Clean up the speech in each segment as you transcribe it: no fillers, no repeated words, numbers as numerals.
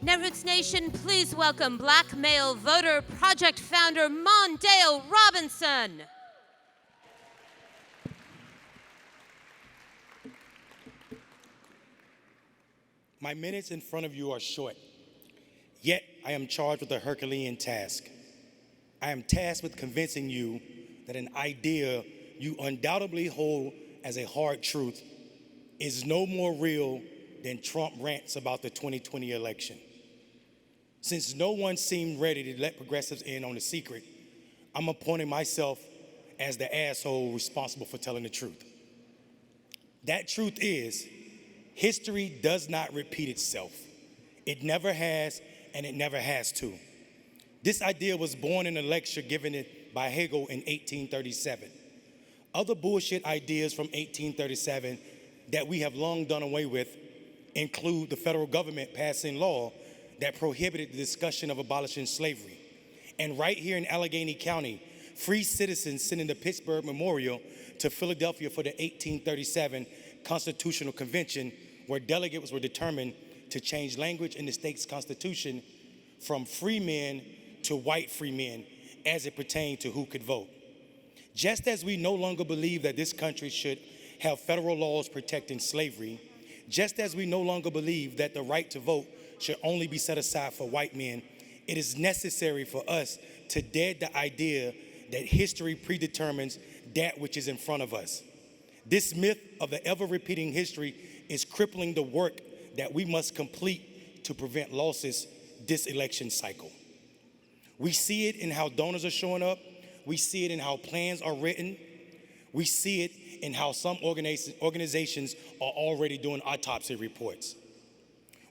Netroots Nation, please welcome Black Male Voter Project founder Mondale Robinson. My minutes in front of you are short, yet I am charged with a Herculean task. I am tasked with convincing you that an idea you undoubtedly hold as a hard truth is no more real than Trump rants about the 2020 election. Since no one seemed ready to let progressives in on the secret, I'm appointing myself as the asshole responsible for telling the truth. That truth is, history does not repeat itself. It never has, and it never has to. This idea was born in a lecture given it by Hegel in 1837. Other bullshit ideas from 1837 that we have long done away with include the federal government passing law that prohibited the discussion of abolishing slavery. And right here in Allegheny County, free citizens sending the Pittsburgh Memorial to Philadelphia for the 1837 Constitutional Convention, where delegates were determined to change language in the state's constitution from free men to white free men as it pertained to who could vote. Just as we no longer believe that this country should have federal laws protecting slavery, just as we no longer believe that the right to vote should only be set aside for white men, it is necessary for us to dead the idea that history predetermines that which is in front of us. This myth of the ever-repeating history is crippling the work that we must complete to prevent losses this election cycle. We see it in how donors are showing up. We see it in how plans are written. We see it in how some organizations are already doing autopsy reports.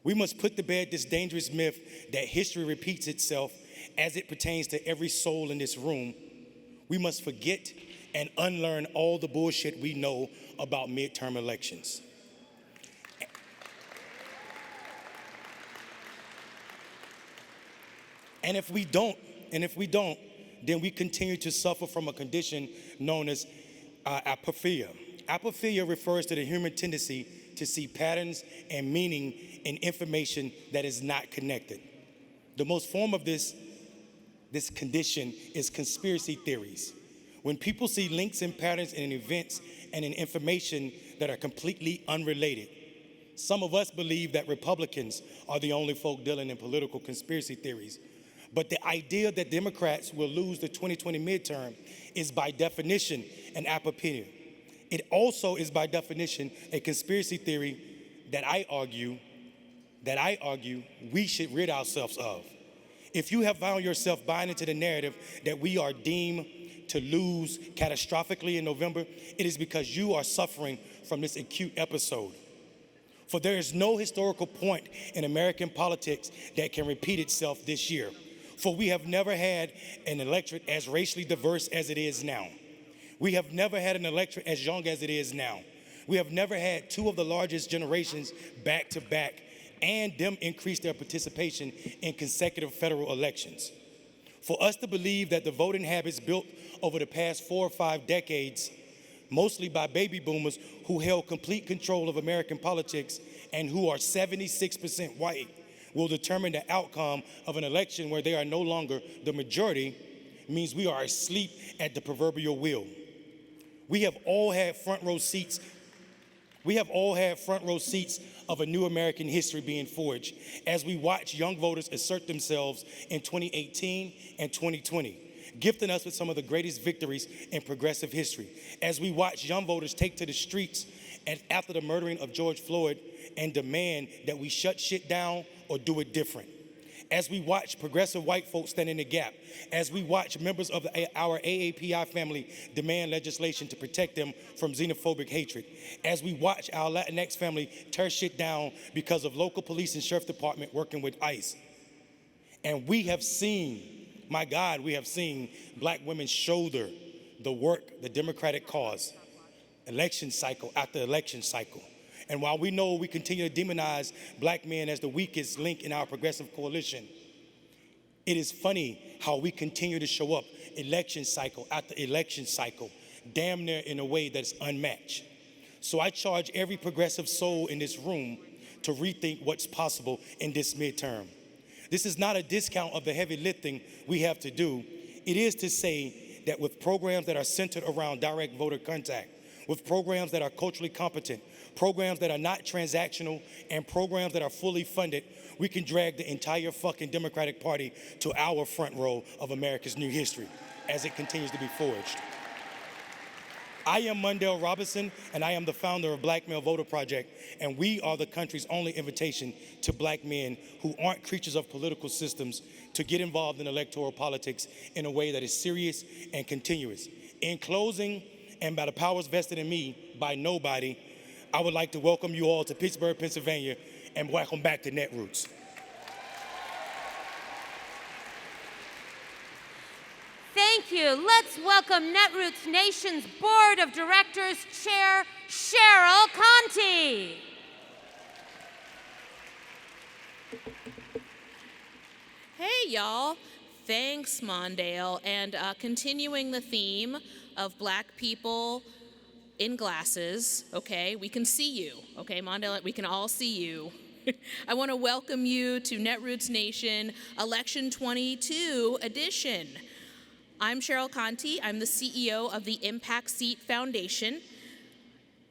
We must put to bed this dangerous myth that history repeats itself as it pertains to every soul in this room. We must forget and unlearn all the bullshit we know about midterm elections. And if we don't, then we continue to suffer from a condition known as apophasia. Apophasia refers to the human tendency to see patterns and meaning in information that is not connected. The most form of this condition is conspiracy theories. When people see links and patterns in events and in information that are completely unrelated. Some of us believe that Republicans are the only folk dealing in political conspiracy theories. But the idea that Democrats will lose the 2020 midterm is by definition an apophasia. It also is by definition a conspiracy theory that I argue we should rid ourselves of. If you have found yourself buying into the narrative that we are deemed to lose catastrophically in November, it is because you are suffering from this acute episode. For there is no historical point in American politics that can repeat itself this year. For we have never had an electorate as racially diverse as it is now. We have never had an electorate as young as it is now. We have never had two of the largest generations back to back and them increase their participation in consecutive federal elections. For us to believe that the voting habits built over the past 4 or 5 decades, mostly by baby boomers who held complete control of American politics and who are 76% white, will determine the outcome of an election where they are no longer the majority, means we are asleep at the proverbial wheel. We have all had front row seats of a new American history being forged as we watch young voters assert themselves in 2018 and 2020, gifting us with some of the greatest victories in progressive history. As we watch young voters take to the streets after the murdering of George Floyd and demand that we shut shit down or do it different. As we watch progressive white folks stand in the gap, as we watch members of our AAPI family demand legislation to protect them from xenophobic hatred, as we watch our Latinx family tear shit down because of local police and sheriff department working with ICE. And we have seen, my God, we have seen black women shoulder the work, the Democratic cause, election cycle after election cycle. And while we know we continue to demonize black men as the weakest link in our progressive coalition, it is funny how we continue to show up election cycle after election cycle, damn near in a way that's unmatched. So I charge every progressive soul in this room to rethink what's possible in this midterm. This is not a discount of the heavy lifting we have to do. It is to say that with programs that are centered around direct voter contact, with programs that are culturally competent, programs that are not transactional, and programs that are fully funded, we can drag the entire fucking Democratic Party to our front row of America's new history as it continues to be forged. I am Mondale Robinson, and I am the founder of Black Male Voter Project, and we are the country's only invitation to black men who aren't creatures of political systems to get involved in electoral politics in a way that is serious and continuous. In closing, and by the powers vested in me by nobody, I would like to welcome you all to Pittsburgh, Pennsylvania, and welcome back to Netroots. Thank you. Let's welcome Netroots Nation's Board of Directors Chair, Cheryl Conti. Hey, y'all. Thanks, Mondale. And continuing the theme of black people in glasses, okay? We can see you, okay, Mondale? We can all see you. I want to welcome you to Netroots Nation Election 22 edition. I'm Cheryl Conti. I'm the CEO of the Impact Seat Foundation,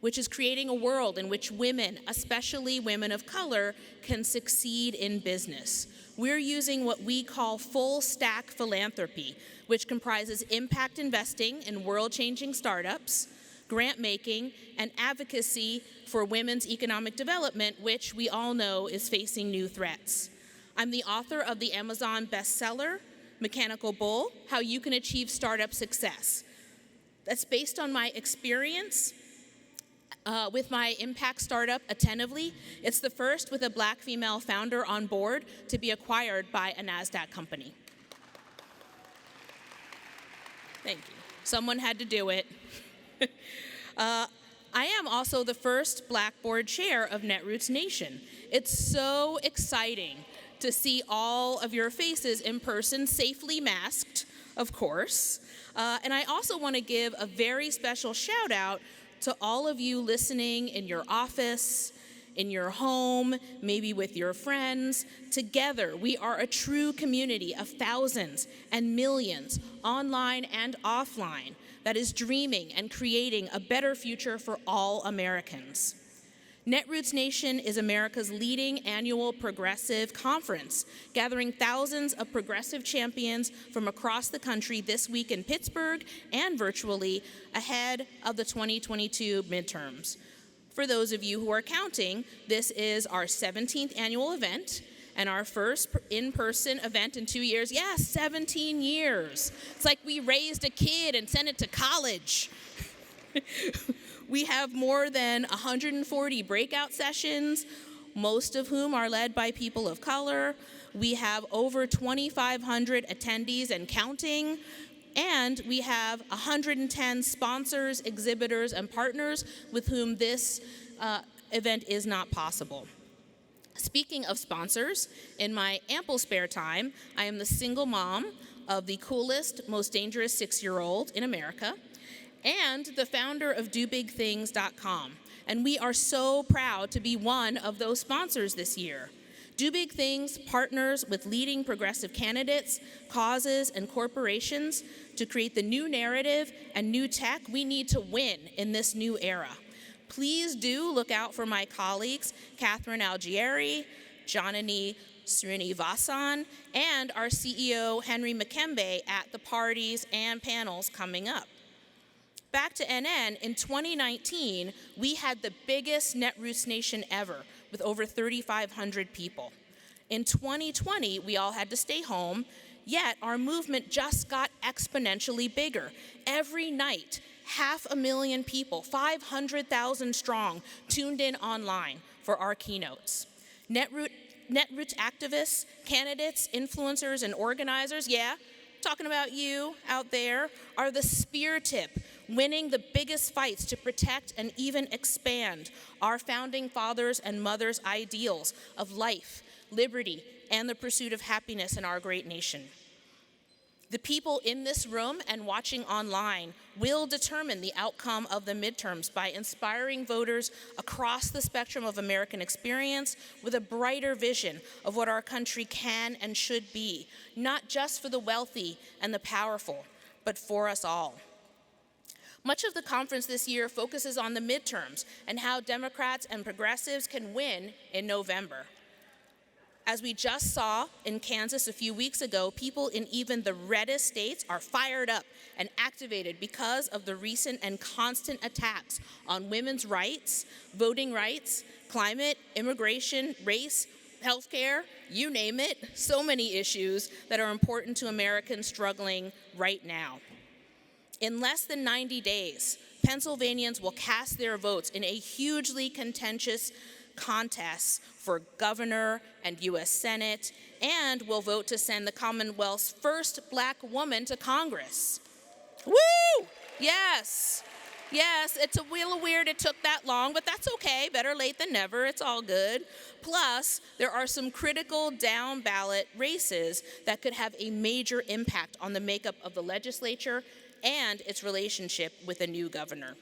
which is creating a world in which women, especially women of color, can succeed in business. We're using what we call full stack philanthropy, which comprises impact investing in world-changing startups, grant making, and advocacy for women's economic development, which we all know is facing new threats. I'm the author of the Amazon bestseller, Mechanical Bull, How You Can Achieve Startup Success. That's based on my experience with my impact startup, Attentively. It's the first with a black female founder on board to be acquired by a NASDAQ company. Thank you. Someone had to do it. I am also the first Black board chair of Netroots Nation. It's so exciting to see all of your faces in person, safely masked, of course. And I also want to give a very special shout out to all of you listening in your office, in your home, maybe with your friends. Together, we are a true community of thousands and millions, online and offline, that is dreaming and creating a better future for all Americans. Netroots Nation is America's leading annual progressive conference, gathering thousands of progressive champions from across the country this week in Pittsburgh and virtually ahead of the 2022 midterms. For those of you who are counting, this is our 17th annual event and our first in-person event in 2 years. Yeah, 17 years. It's like we raised a kid and sent it to college. We have more than 140 breakout sessions, most of whom are led by people of color. We have over 2,500 attendees and counting. And we have 110 sponsors, exhibitors, and partners with whom this event is not possible. Speaking of sponsors, in my ample spare time, I am the single mom of the coolest, most dangerous 6-year-old in America, and the founder of DoBigThings.com. And we are so proud to be one of those sponsors this year. Do Big Things partners with leading progressive candidates, causes, and corporations to create the new narrative and new tech we need to win in this new era. Please do look out for my colleagues, Catherine Algieri, Janani Srinivasan, and our CEO, Henry McKembe, at the parties and panels coming up. Back to NN, in 2019, we had the biggest Netroots Nation ever, with over 3,500 people. In 2020, we all had to stay home, yet our movement just got exponentially bigger. Every night, 500,000 people, 500,000 strong, tuned in online for our keynotes. Netroots activists, candidates, influencers, and organizers, yeah, talking about you out there, are the spear tip, winning the biggest fights to protect and even expand our founding fathers and mothers' ideals of life, liberty, and the pursuit of happiness in our great nation. The people in this room and watching online will determine the outcome of the midterms by inspiring voters across the spectrum of American experience with a brighter vision of what our country can and should be, not just for the wealthy and the powerful, but for us all. Much of the conference this year focuses on the midterms and how Democrats and progressives can win in November. As we just saw in Kansas a few weeks ago, people in even the reddest states are fired up and activated because of the recent and constant attacks on women's rights, voting rights, climate, immigration, race, healthcare, you name it, so many issues that are important to Americans struggling right now. In less than 90 days, Pennsylvanians will cast their votes in a hugely contentious contest for governor and U.S. Senate, and will vote to send the Commonwealth's first Black woman to Congress. Woo! Yes. Yes, it's a little weird it took that long, but that's okay. Better late than never. It's all good. Plus, there are some critical down ballot races that could have a major impact on the makeup of the legislature and its relationship with a new governor.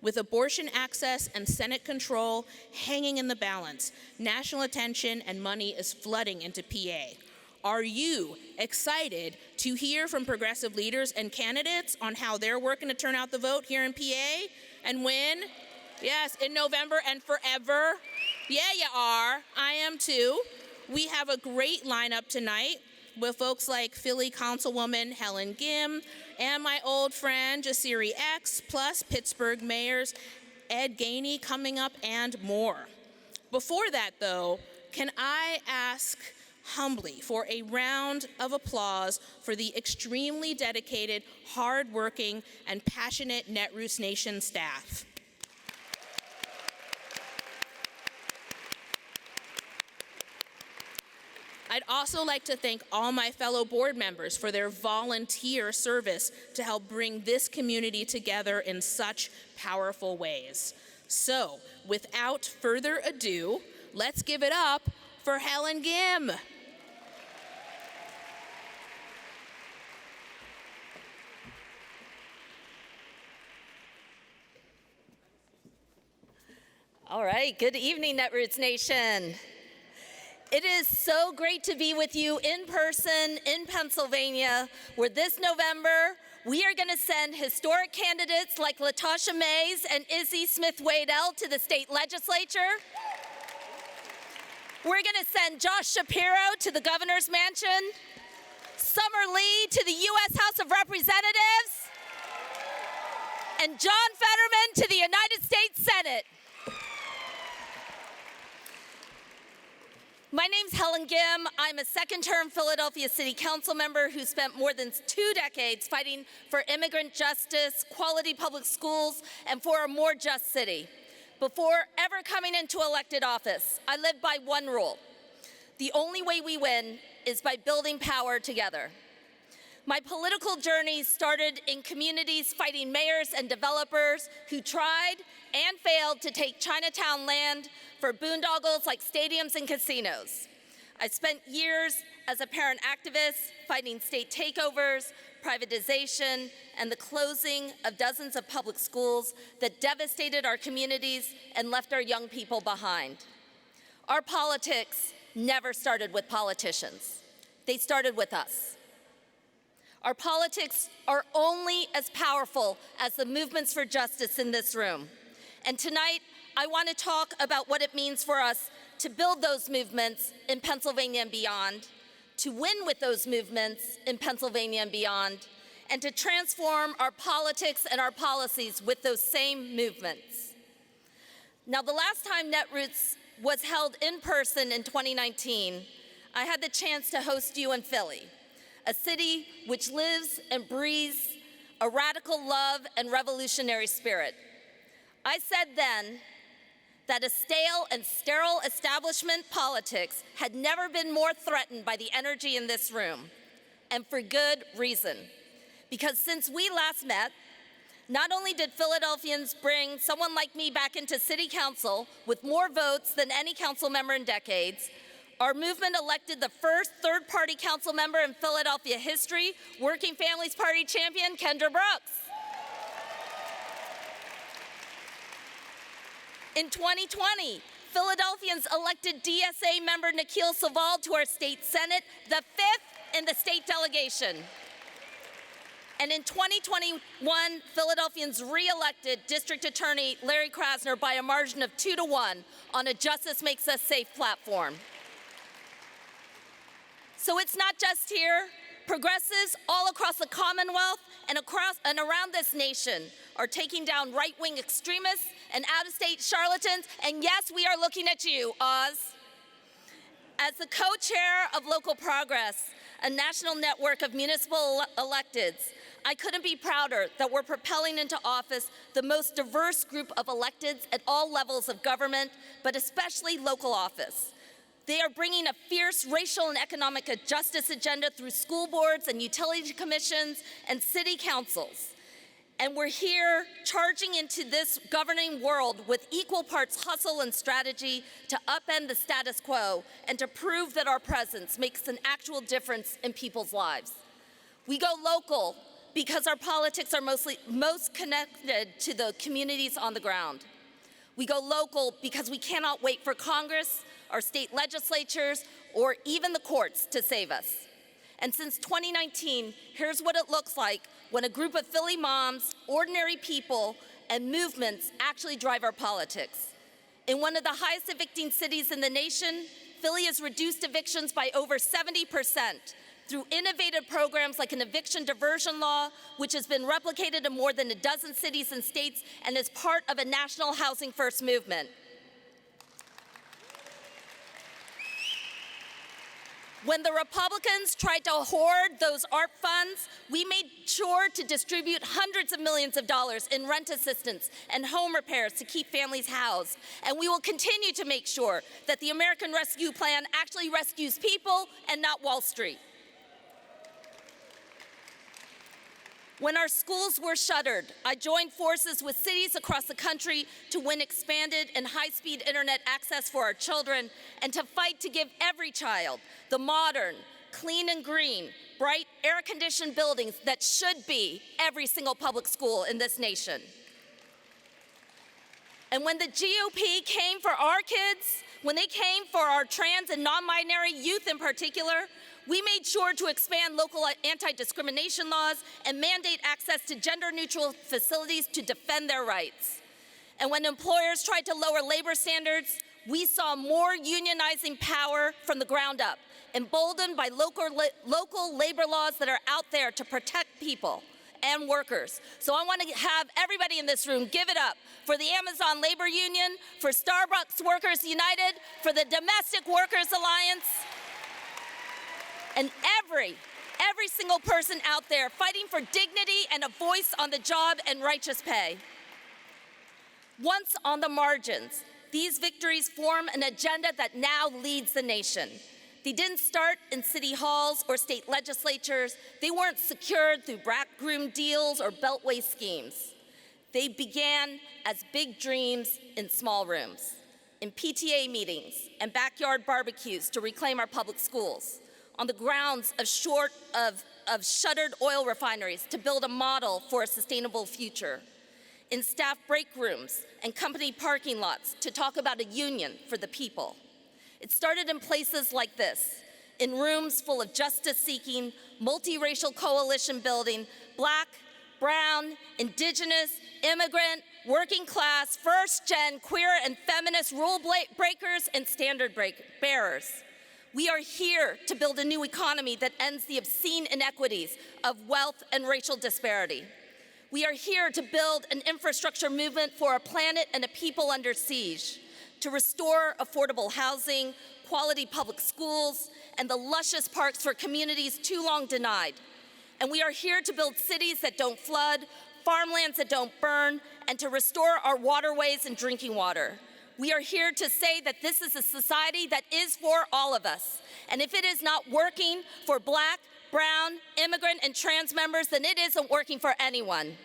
With abortion access and Senate control hanging in the balance, national attention and money is flooding into PA. Are you excited to hear from progressive leaders and candidates on how they're working to turn out the vote here in PA and win? Yes, in November and forever. Yeah, you are. I am too. We have a great lineup tonight with folks like Philly Councilwoman Helen Gim and my old friend Jasiri X, plus Pittsburgh mayors Ed Gainey coming up and more. Before that though, can I ask humbly for a round of applause for the extremely dedicated, hardworking, and passionate Netroots Nation staff. I'd also like to thank all my fellow board members for their volunteer service to help bring this community together in such powerful ways. So, without further ado, let's give it up for Helen Gim. All right, good evening, Netroots Nation. It is so great to be with you in person in Pennsylvania, where this November we are going to send historic candidates like Latasha Mays and Izzy Smith-Waddell to the state legislature. We're going to send Josh Shapiro to the governor's mansion, Summer Lee to the U.S. House of Representatives, and John Fetterman to the United States Senate. My name's Helen Gim. I'm a second-term Philadelphia City Council member who spent more than 2 decades fighting for immigrant justice, quality public schools, and for a more just city. Before ever coming into elected office, I lived by one rule. The only way we win is by building power together. My political journey started in communities fighting mayors and developers who tried and failed to take Chinatown land for boondoggles like stadiums and casinos. I spent years as a parent activist fighting state takeovers, privatization, and the closing of dozens of public schools that devastated our communities and left our young people behind. Our politics never started with politicians. They started with us. Our politics are only as powerful as the movements for justice in this room. And tonight, I want to talk about what it means for us to build those movements in Pennsylvania and beyond, to win with those movements in Pennsylvania and beyond, and to transform our politics and our policies with those same movements. Now, the last time Netroots was held in person in 2019, I had the chance to host you in Philly, a city which lives and breathes a radical love and revolutionary spirit. I said then that a stale and sterile establishment politics had never been more threatened by the energy in this room, and for good reason. Because since we last met, not only did Philadelphians bring someone like me back into city council with more votes than any council member in decades, Our movement elected the first third-party council member in Philadelphia history, Working Families Party champion Kendra Brooks. In 2020, Philadelphians elected DSA member Nikhil Sawal to our state senate, the 5th in the state delegation. And in 2021, Philadelphians re-elected District Attorney Larry Krasner by a margin of 2-1 on a Justice Makes Us Safe platform. So it's not just here. Progressives all across the Commonwealth and around this nation are taking down right-wing extremists and out-of-state charlatans, and yes, we are looking at you, Oz. As the co-chair of Local Progress, a national network of municipal electeds, I couldn't be prouder that we're propelling into office the most diverse group of electeds at all levels of government, but especially local office. They are bringing a fierce racial and economic justice agenda through school boards and utility commissions and city councils. And we're here charging into this governing world with equal parts hustle and strategy to upend the status quo and to prove that our presence makes an actual difference in people's lives. We go local because our politics are most connected to the communities on the ground. We go local because we cannot wait for Congress, our state legislatures, or even the courts to save us. And since 2019, here's what it looks like when a group of Philly moms, ordinary people, and movements actually drive our politics. In one of the highest evicting cities in the nation, Philly has reduced evictions by over 70% through innovative programs like an eviction diversion law, which has been replicated in more than a dozen cities and states and is part of a national housing first movement. When the Republicans tried to hoard those ARP funds, we made sure to distribute hundreds of millions of dollars in rent assistance and home repairs to keep families housed. And we will continue to make sure that the American Rescue Plan actually rescues people and not Wall Street. When our schools were shuttered, I joined forces with cities across the country to win expanded and high-speed internet access for our children and to fight to give every child the modern, clean and green, bright, air-conditioned buildings that should be every single public school in this nation. And when the GOP came for our kids, when they came for our trans and non-binary youth in particular, we made sure to expand local anti-discrimination laws and mandate access to gender-neutral facilities to defend their rights. And when employers tried to lower labor standards, we saw more unionizing power from the ground up, emboldened by local labor laws that are out there to protect people and workers. So I want to have everybody in this room give it up for the Amazon Labor Union, for Starbucks Workers United, for the Domestic Workers Alliance, and every single person out there fighting for dignity and a voice on the job and righteous pay. Once on the margins, these victories form an agenda that now leads the nation. They didn't start in city halls or state legislatures. They weren't secured through backroom deals or beltway schemes. They began as big dreams in small rooms, in PTA meetings and backyard barbecues to reclaim our public schools, on the grounds of shuttered oil refineries to build a model for a sustainable future, in staff break rooms and company parking lots to talk about a union for the people. It started in places like this, in rooms full of justice-seeking, multiracial coalition building, Black, brown, indigenous, immigrant, working class, first-gen, queer and feminist rule breakers and standard bearers. We are here to build a new economy that ends the obscene inequities of wealth and racial disparity. We are here to build an infrastructure movement for a planet and a people under siege, to restore affordable housing, quality public schools, and the luscious parks for communities too long denied. And we are here to build cities that don't flood, farmlands that don't burn, and to restore our waterways and drinking water. We are here to say that this is a society that is for all of us. And if it is not working for Black, brown, immigrant, and trans members, then it isn't working for anyone.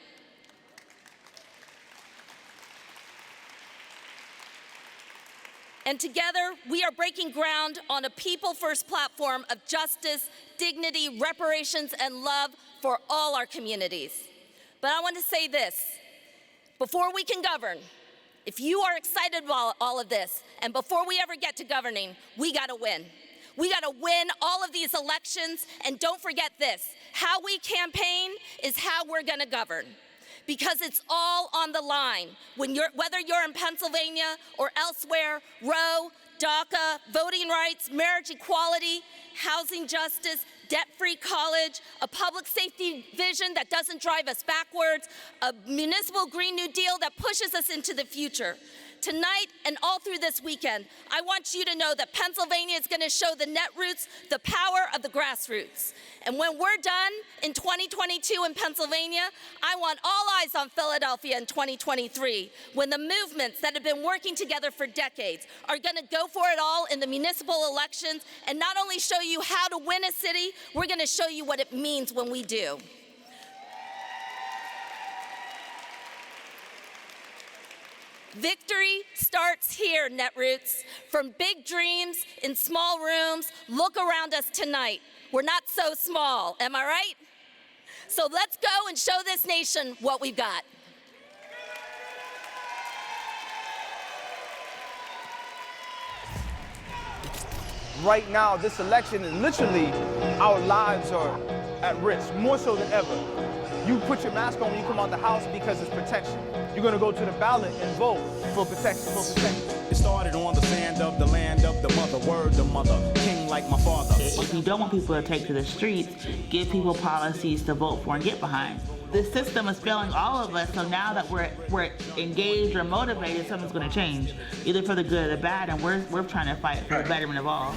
And together, we are breaking ground on a people-first platform of justice, dignity, reparations, and love for all our communities. But I want to say this, before we can govern, if you are excited about all of this, and before we ever get to governing, we gotta win. We gotta win all of these elections, and don't forget this, how we campaign is how we're gonna govern. Because it's all on the line. Whether you're in Pennsylvania or elsewhere, Roe, DACA, voting rights, marriage equality, housing justice, debt-free college, a public safety vision that doesn't drive us backwards, a municipal Green New Deal that pushes us into the future. Tonight and all through this weekend, I want you to know that Pennsylvania is going to show the Netroots the power of the grassroots. And when we're done in 2022 in Pennsylvania, I want all eyes on Philadelphia in 2023, when the movements that have been working together for decades are going to go for it all in the municipal elections and not only show you how to win a city, we're going to show you what it means when we do. Victory starts here, Netroots. From big dreams in small rooms, look around us tonight. We're not so small, am I right? So let's go and show this nation what we've got. Right now, this election is literally, our lives are at risk, more so than ever. You put your mask on when you come out the house because it's protection. You're gonna go to the ballot and vote for protection, It started on the sand of the land of the mother, word the mother, king like my father. If you don't want people to take to the streets, give people policies to vote for and get behind. The system is failing all of us, so now that we're engaged or motivated, something's gonna change, either for the good or the bad, and we're trying to fight for the betterment of all.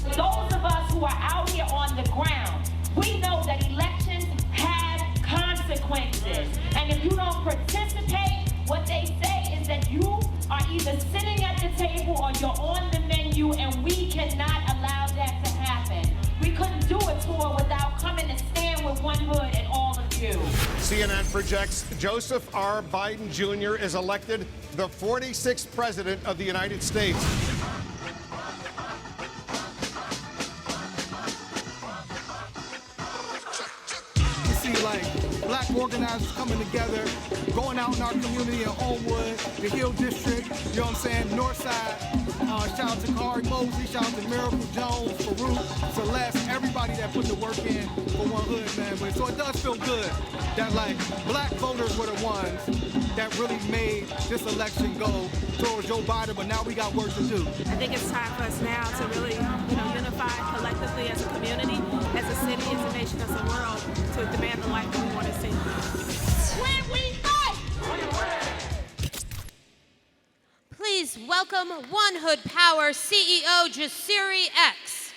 Those of us who are out here on the ground, we know that elections have consequences. And if you don't participate, what they say is that you are either sitting at the table or you're on the menu, and we cannot allow that to happen. We couldn't do a tour without coming to stand with one hood and all of you. CNN projects Joseph R. Biden Jr. is elected the 46th president of the United States. Like black organizers coming together, going out in our community in Homewood, the Hill District, you know what I'm saying, North Side. Shout out to Kari Mosley, shout out to Miracle Jones, Farouk, Celeste, everybody that put the work in for one hood, man. But so it does feel good that like black voters were the ones that really made this election go towards Joe Biden, but now we got work to do. I think it's time for us now to really, unify collectively as a community, as a city, as a nation, as a world, to demand the life that we want to see. When we fight! Please welcome One Hood Power CEO Jasiri X.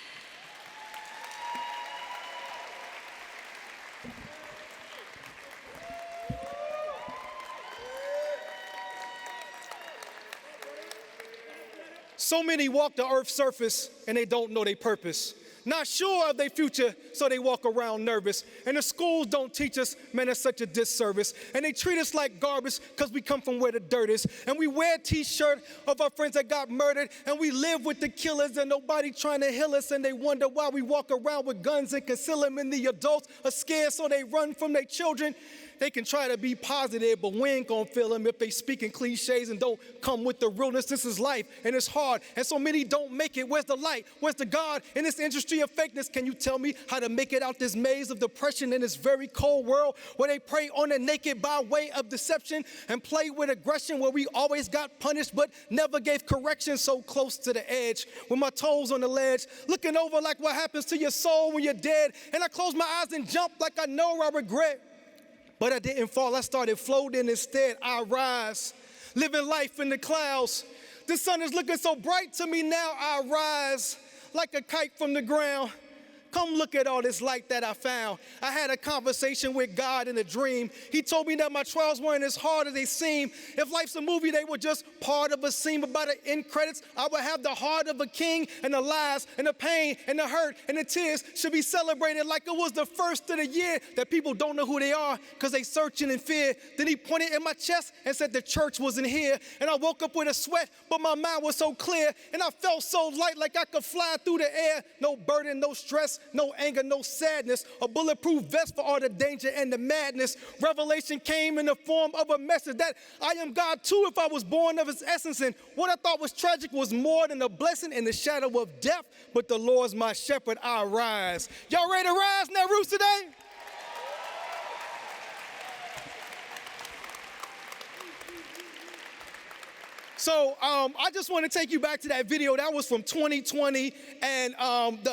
So many walk the earth's surface and they don't know their purpose. Not sure of their future, so they walk around nervous. And the schools don't teach us, man, that's such a disservice. And they treat us like garbage because we come from where the dirt is. And we wear a t-shirt of our friends that got murdered. And we live with the killers and nobody trying to heal us. And they wonder why we walk around with guns and conceal them. And the adults are scared, so they run from their children. They can try to be positive, but we ain't gonna feel them if they speak in cliches and don't come with the realness. This is life, and it's hard, and so many don't make it. Where's the light? Where's the God in this industry of fakeness? Can you tell me how to make it out this maze of depression in this very cold world where they prey on the naked by way of deception and play with aggression, where we always got punished but never gave correction? So close to the edge with my toes on the ledge, looking over like what happens to your soul when you're dead. And I close my eyes and jump like I know I regret. But I didn't fall, I started floating instead. I rise, living life in the clouds. The sun is looking so bright to me now. I rise like a kite from the ground. Come look at all this light that I found. I had a conversation with God in a dream. He told me that my trials weren't as hard as they seem. If life's a movie, they were just part of a scene. But by the end credits, I would have the heart of a king, and the lies and the pain and the hurt and the tears should be celebrated like it was the first of the year, that people don't know who they are because they searching in fear. Then he pointed in my chest and said the church wasn't here. And I woke up with a sweat, but my mind was so clear, and I felt so light like I could fly through the air. No burden, no stress, no anger, no sadness. A bulletproof vest for all the danger and the madness. Revelation came in the form of a message that I am God too if I was born of his essence. And what I thought was tragic was more than a blessing in the shadow of death. But the Lord's my shepherd, I rise. Y'all ready to rise in that roots today? So I just want to take you back to that video. That was from 2020, and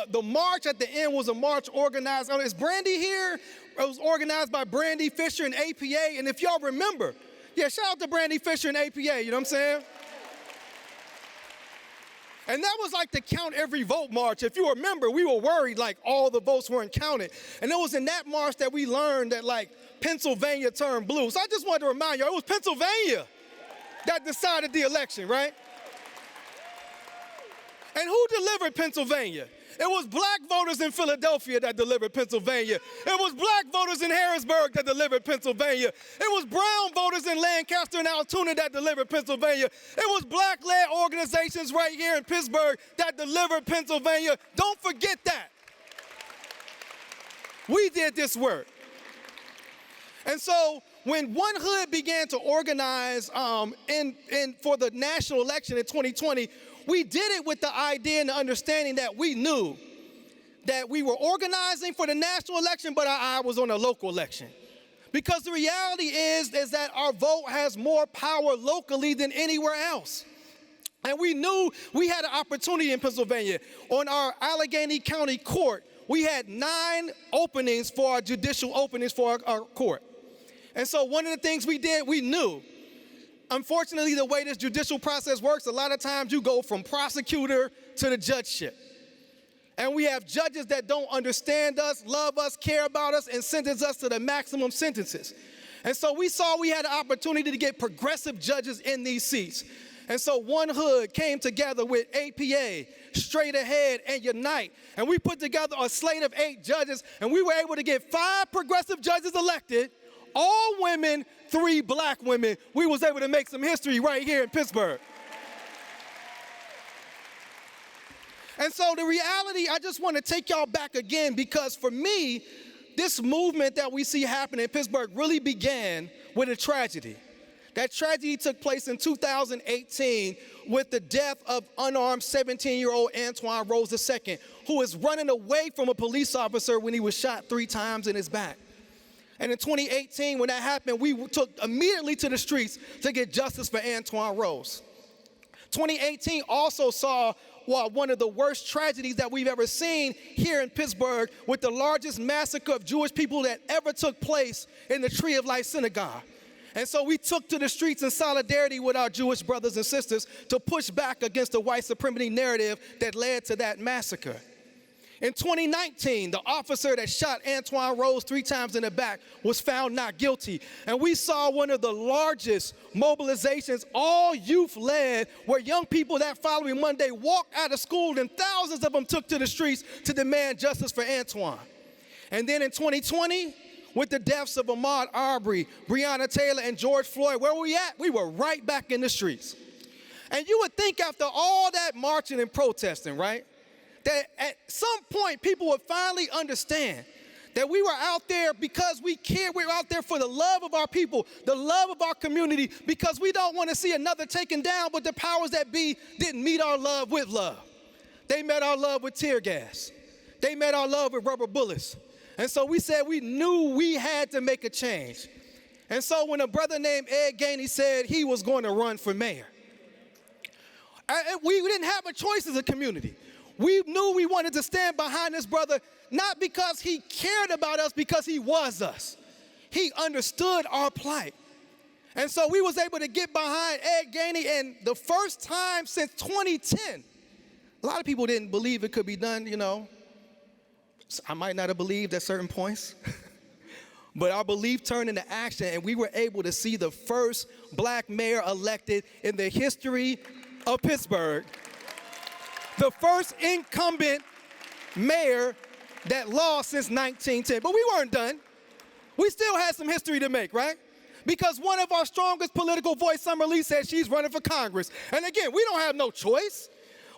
the march at the end was a march organized. Is Brandy here? It was organized by Brandy Fisher and APA, and if y'all remember, yeah, shout out to Brandy Fisher and APA, you know what I'm saying? And that was like the count every vote march. If you remember, we were worried like all the votes weren't counted. And it was in that march that we learned that like Pennsylvania turned blue. So I just wanted to remind y'all, it was Pennsylvania that decided the election, right? And who delivered Pennsylvania? It was black voters in Philadelphia that delivered Pennsylvania. It was black voters in Harrisburg that delivered Pennsylvania. It was brown voters in Lancaster and Altoona that delivered Pennsylvania. It was black-led organizations right here in Pittsburgh that delivered Pennsylvania. Don't forget that. We did this work. And so when One Hood began to organize for the national election in 2020, we did it with the idea and the understanding that we knew that we were organizing for the national election, but our eye was on the local election. Because the reality is that our vote has more power locally than anywhere else. And we knew we had an opportunity in Pennsylvania. On our Allegheny County Court, we had 9 openings for our judicial openings for our court. And so one of the things we did, we knew, unfortunately, the way this judicial process works, a lot of times you go from prosecutor to the judgeship. And we have judges that don't understand us, love us, care about us, and sentence us to the maximum sentences. And so we saw we had an opportunity to get progressive judges in these seats. And so One Hood came together with APA, Straight Ahead, and Unite. And we put together a slate of 8 judges, and we were able to get 5 progressive judges elected, all women, 3 black women. We was able to make some history right here in Pittsburgh. And so the reality, I just want to take y'all back again, because for me, this movement that we see happening in Pittsburgh really began with a tragedy. That tragedy took place in 2018 with the death of unarmed 17-year-old Antoine Rose II, who was running away from a police officer when he was shot 3 times in his back. And in 2018, when that happened, we took immediately to the streets to get justice for Antoine Rose. 2018 also saw one of the worst tragedies that we've ever seen here in Pittsburgh, with the largest massacre of Jewish people that ever took place in the Tree of Life Synagogue. And so we took to the streets in solidarity with our Jewish brothers and sisters to push back against the white supremacy narrative that led to that massacre. In 2019, the officer that shot Antoine Rose 3 times in the back was found not guilty. And we saw one of the largest mobilizations, all youth-led, where young people that following Monday walked out of school, and thousands of them took to the streets to demand justice for Antoine. And then in 2020, with the deaths of Ahmaud Arbery, Breonna Taylor, and George Floyd, where were we at? We were right back in the streets. And you would think after all that marching and protesting, right, that at some point people would finally understand that we were out there because we care. We were out there for the love of our people, the love of our community, because we don't want to see another taken down, but the powers that be didn't meet our love with love. They met our love with tear gas. They met our love with rubber bullets. And so we said we knew we had to make a change. And so when a brother named Ed Gainey said he was going to run for mayor, we didn't have a choice as a community. We knew we wanted to stand behind this brother, not because he cared about us, because he was us. He understood our plight. And so we was able to get behind Ed Gainey, and the first time since 2010, a lot of people didn't believe it could be done, I might not have believed at certain points, but our belief turned into action, and we were able to see the first black mayor elected in the history of Pittsburgh. The first incumbent mayor that lost since 1910. But we weren't done. We still had some history to make, right? Because one of our strongest political voice, Summer Lee, said she's running for Congress. And again, we don't have no choice.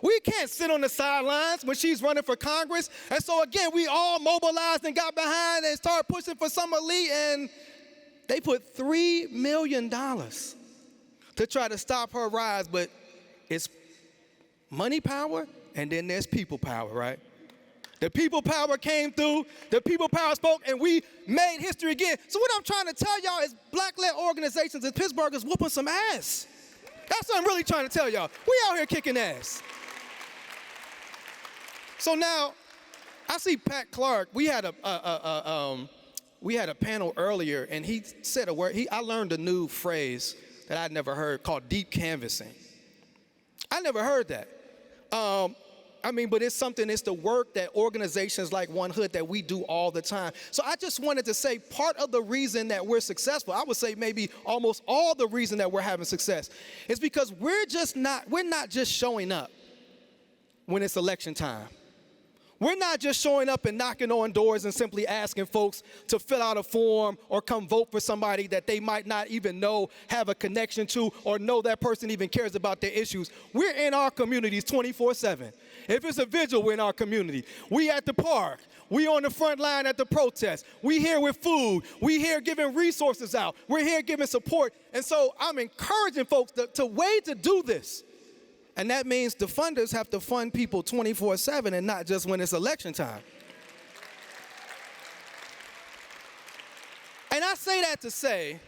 We can't sit on the sidelines when she's running for Congress. And so again, we all mobilized and got behind and started pushing for Summer Lee, and they put $3 million to try to stop her rise. But it's money power, and then there's people power, right? The people power came through, the people power spoke, and we made history again. So what I'm trying to tell y'all is black-led organizations in Pittsburgh is whooping some ass. That's what I'm really trying to tell y'all. We out here kicking ass. So now, I see Pat Clark. We had a panel earlier, and he said a word. I learned a new phrase that I'd never heard called deep canvassing. I never heard that. But it's something, it's the work that organizations like One Hood that we do all the time. So I just wanted to say part of the reason that we're successful, I would say maybe almost all the reason that we're having success, is because we're not just showing up when it's election time. We're not just showing up and knocking on doors and simply asking folks to fill out a form or come vote for somebody that they might not even know, have a connection to, or know that person even cares about their issues. We're in our communities 24/7. If it's a vigil, we're in our community. We at the park. We on the front line at the protest. We here with food. We here giving resources out. We're here giving support. And so I'm encouraging folks to way to do this. And that means the funders have to fund people 24/7 and not just when it's election time. And I say that to say,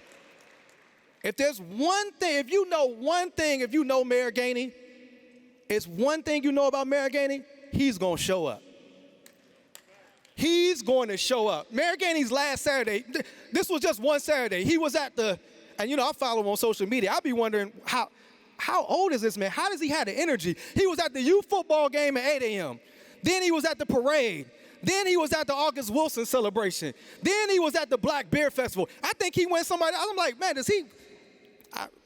if there's one thing, if you know Mayor Gainey, it's one thing you know about Mayor Gainey, he's going to show up. He's going to show up. Mayor Gainey's last Saturday, this was just one Saturday, he was at and I follow him on social media. I'll be wondering how old is this man? How does he have the energy? He was at the youth football game at 8 a.m. Then he was at the parade. Then he was at the August Wilson celebration. Then he was at the Black Bear Festival. I think he went somebody else. I'm like, man,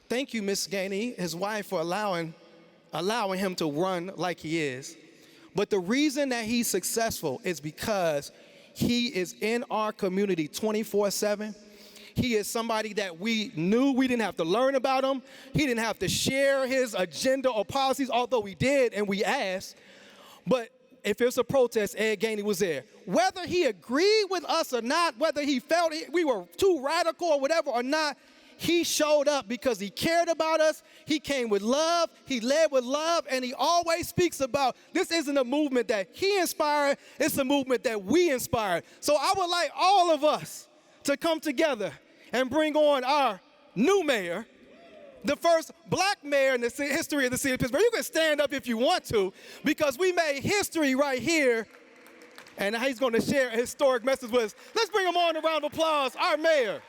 thank you, Miss Gainey, his wife, for allowing him to run like he is. But the reason that he's successful is because he is in our community 24/7. He is somebody that we knew. We didn't have to learn about him. He didn't have to share his agenda or policies, although we did and we asked. But if it's a protest, Ed Gainey was there. Whether he agreed with us or not, whether he felt we were too radical or whatever or not, he showed up because he cared about us. He came with love. He led with love. And he always speaks about this isn't a movement that he inspired. It's a movement that we inspired. So I would like all of us to come together and bring on our new mayor, the first black mayor in the history of the city of Pittsburgh. You can stand up if you want to, because we made history right here, and he's going to share a historic message with us. Let's bring him on, a round of applause, our mayor.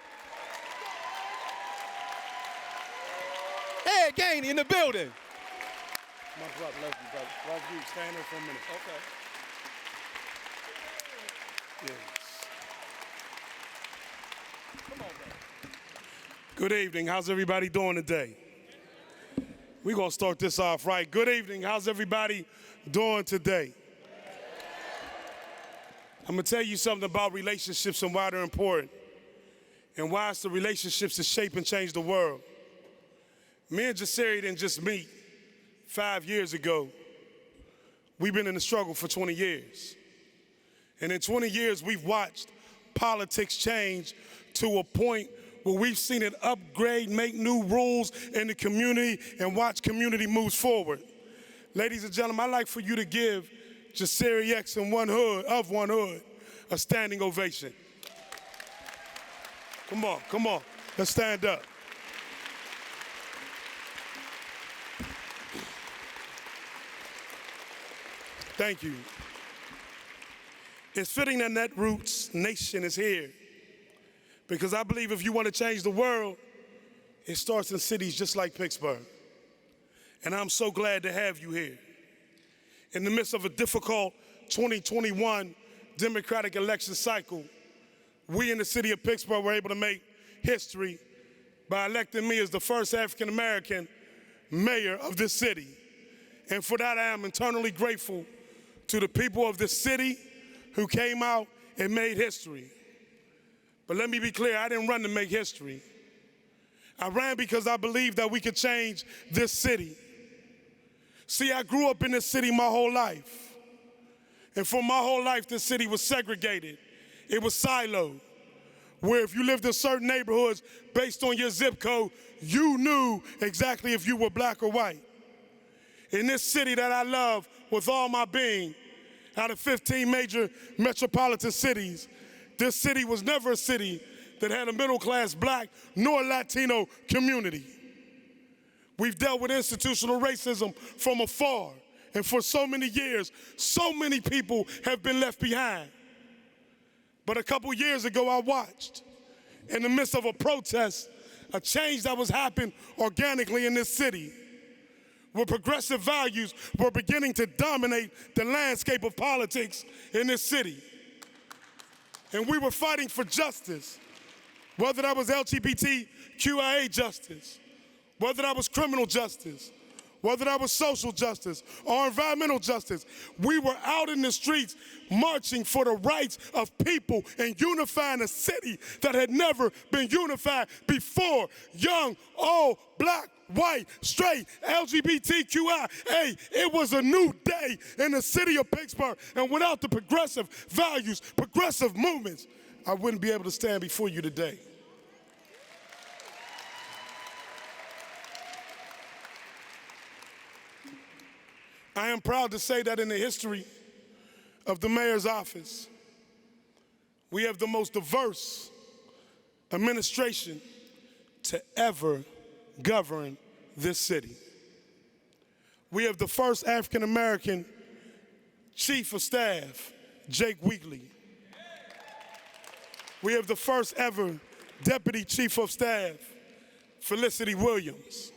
Ed Gainey in the building. My brother, love you, brother. Love you. Stand there for a minute. Okay. Yes. Good evening. How's everybody doing today? We're going to start this off right. Good evening. How's everybody doing today? I'm going to tell you something about relationships and why they're important and why it's the relationships that shape and change the world. Me and Jasiri didn't just meet 5 years ago. We've been in the struggle for 20 years. And in 20 years, we've watched politics change to a point where we've seen it upgrade, make new rules in the community, and watch community moves forward. Ladies and gentlemen, I'd like for you to give Jasiri X and One Hood a standing ovation. Come on, let's stand up. Thank you. It's fitting that Netroots Nation is here, because I believe if you want to change the world, it starts in cities just like Pittsburgh. And I'm so glad to have you here. In the midst of a difficult 2021 Democratic election cycle, we in the city of Pittsburgh were able to make history by electing me as the first African American mayor of this city. And for that, I am eternally grateful to the people of this city who came out and made history. But let me be clear, I didn't run to make history. I ran because I believed that we could change this city. See, I grew up in this city my whole life. And for my whole life, this city was segregated. It was siloed, where if you lived in certain neighborhoods based on your zip code, you knew exactly if you were black or white. In this city that I love with all my being, out of 15 major metropolitan cities, this city was never a city that had a middle-class black nor Latino community. We've dealt with institutional racism from afar, and for so many years, so many people have been left behind. But a couple years ago, I watched, in the midst of a protest, a change that was happening organically in this city, where progressive values were beginning to dominate the landscape of politics in this city. And we were fighting for justice, whether that was LGBTQIA justice, whether that was criminal justice, whether that was social justice or environmental justice. We were out in the streets marching for the rights of people and unifying a city that had never been unified before. Young, old, black, white, straight, LGBTQIA. It was a new day in the city of Pittsburgh, and without the progressive values, progressive movements, I wouldn't be able to stand before you today. I am proud to say that in the history of the mayor's office, we have the most diverse administration to ever govern this city. We have the first African American chief of staff, Jake Wheatley. We have the first ever deputy chief of staff, Felicity Williams.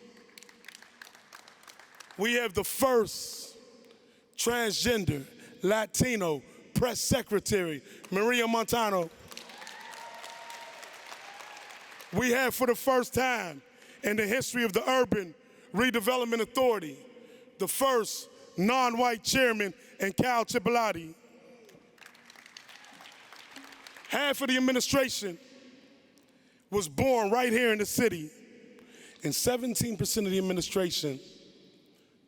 We have the first transgender Latino press secretary, Maria Montano. We have, for the first time in the history of the Urban Redevelopment Authority, the first non-white chairman in Cal Chipolati. Half of the administration was born right here in the city, and 17% of the administration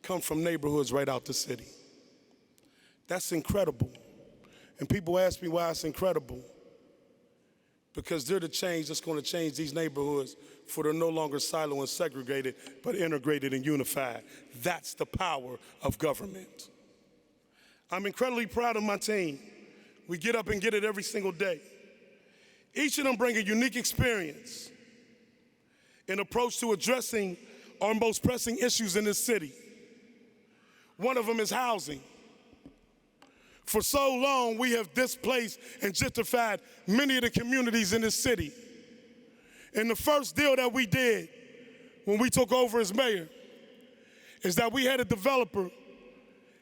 come from neighborhoods right out the city. That's incredible. And people ask me why it's incredible. Because they're the change that's going to change these neighborhoods, for they're no longer siloed and segregated, but integrated and unified. That's the power of government. I'm incredibly proud of my team. We get up and get it every single day. Each of them bring a unique experience, an approach to addressing our most pressing issues in this city. One of them is housing. For so long, we have displaced and gentrified many of the communities in this city. And the first deal that we did when we took over as mayor is that we had a developer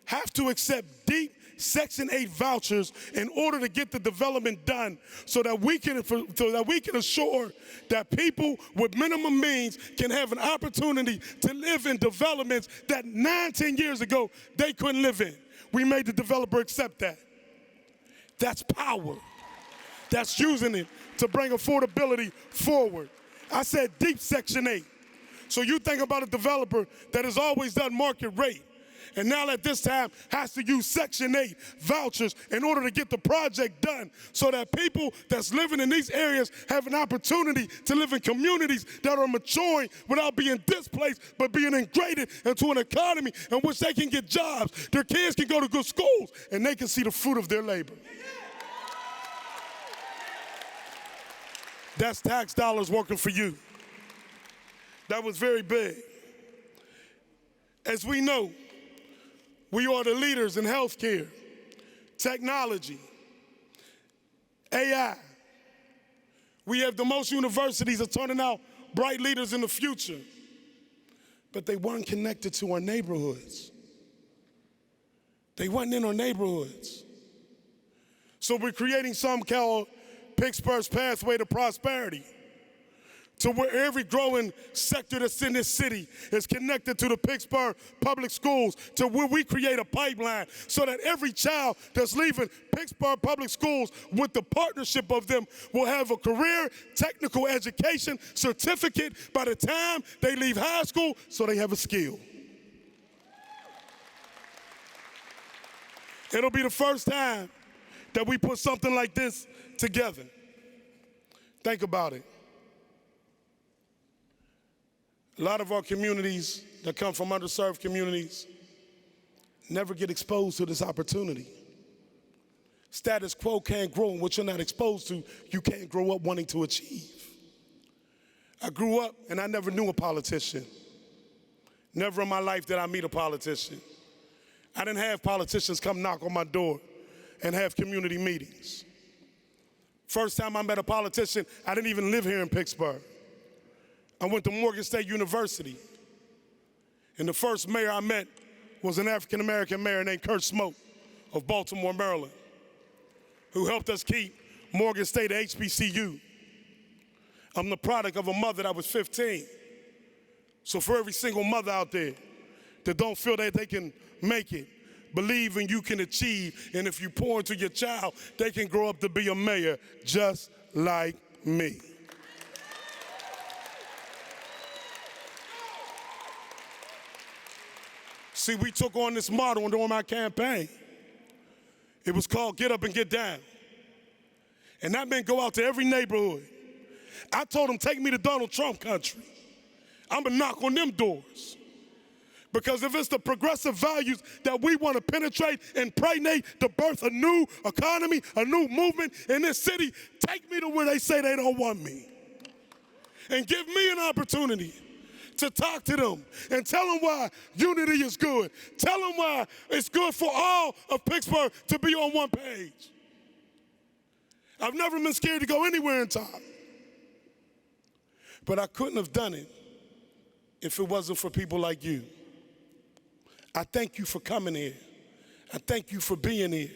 have to accept deep Section 8 vouchers in order to get the development done, so that we can assure that people with minimum means can have an opportunity to live in developments that 9-10 years ago they couldn't live in. We made the developer accept that. That's power. That's using it to bring affordability forward. I said deep Section 8. So you think about a developer that has always done market rate, and now at this time has to use Section 8 vouchers in order to get the project done, so that people that's living in these areas have an opportunity to live in communities that are maturing without being displaced, but being integrated into an economy in which they can get jobs, their kids can go to good schools, and they can see the fruit of their labor. That's tax dollars working for you. That was very big. As we know, we are the leaders in healthcare, technology, AI. We have the most universities that are turning out bright leaders in the future, but they weren't connected to our neighborhoods. They weren't in our neighborhoods. So we're creating something called Pittsburgh's Pathway to Prosperity, to where every growing sector that's in this city is connected to the Pittsburgh public schools, to where we create a pipeline so that every child that's leaving Pittsburgh public schools with the partnership of them will have a career technical education certificate by the time they leave high school, so they have a skill. It'll be the first time that we put something like this together. Think about it. A lot of our communities that come from underserved communities never get exposed to this opportunity. Status quo can't grow, and what you're not exposed to, you can't grow up wanting to achieve. I grew up and I never knew a politician. Never in my life did I meet a politician. I didn't have politicians come knock on my door and have community meetings. First time I met a politician, I didn't even live here in Pittsburgh. I went to Morgan State University, and the first mayor I met was an African-American mayor named Kurt Smoke of Baltimore, Maryland, who helped us keep Morgan State a HBCU. I'm the product of a mother that was 15. So for every single mother out there that don't feel that they can make it, believe in you can achieve, and if you pour into your child, they can grow up to be a mayor just like me. See, we took on this motto during my campaign. It was called Get Up and Get Down. And that meant go out to every neighborhood. I told them, take me to Donald Trump country. I'm gonna knock on them doors. Because if it's the progressive values that we want to penetrate and impregnate to birth a new economy, a new movement in this city, take me to where they say they don't want me. And give me an opportunity to talk to them and tell them why unity is good. Tell them why it's good for all of Pittsburgh to be on one page. I've never been scared to go anywhere in time. But I couldn't have done it if it wasn't for people like you. I thank you for coming here. I thank you for being here.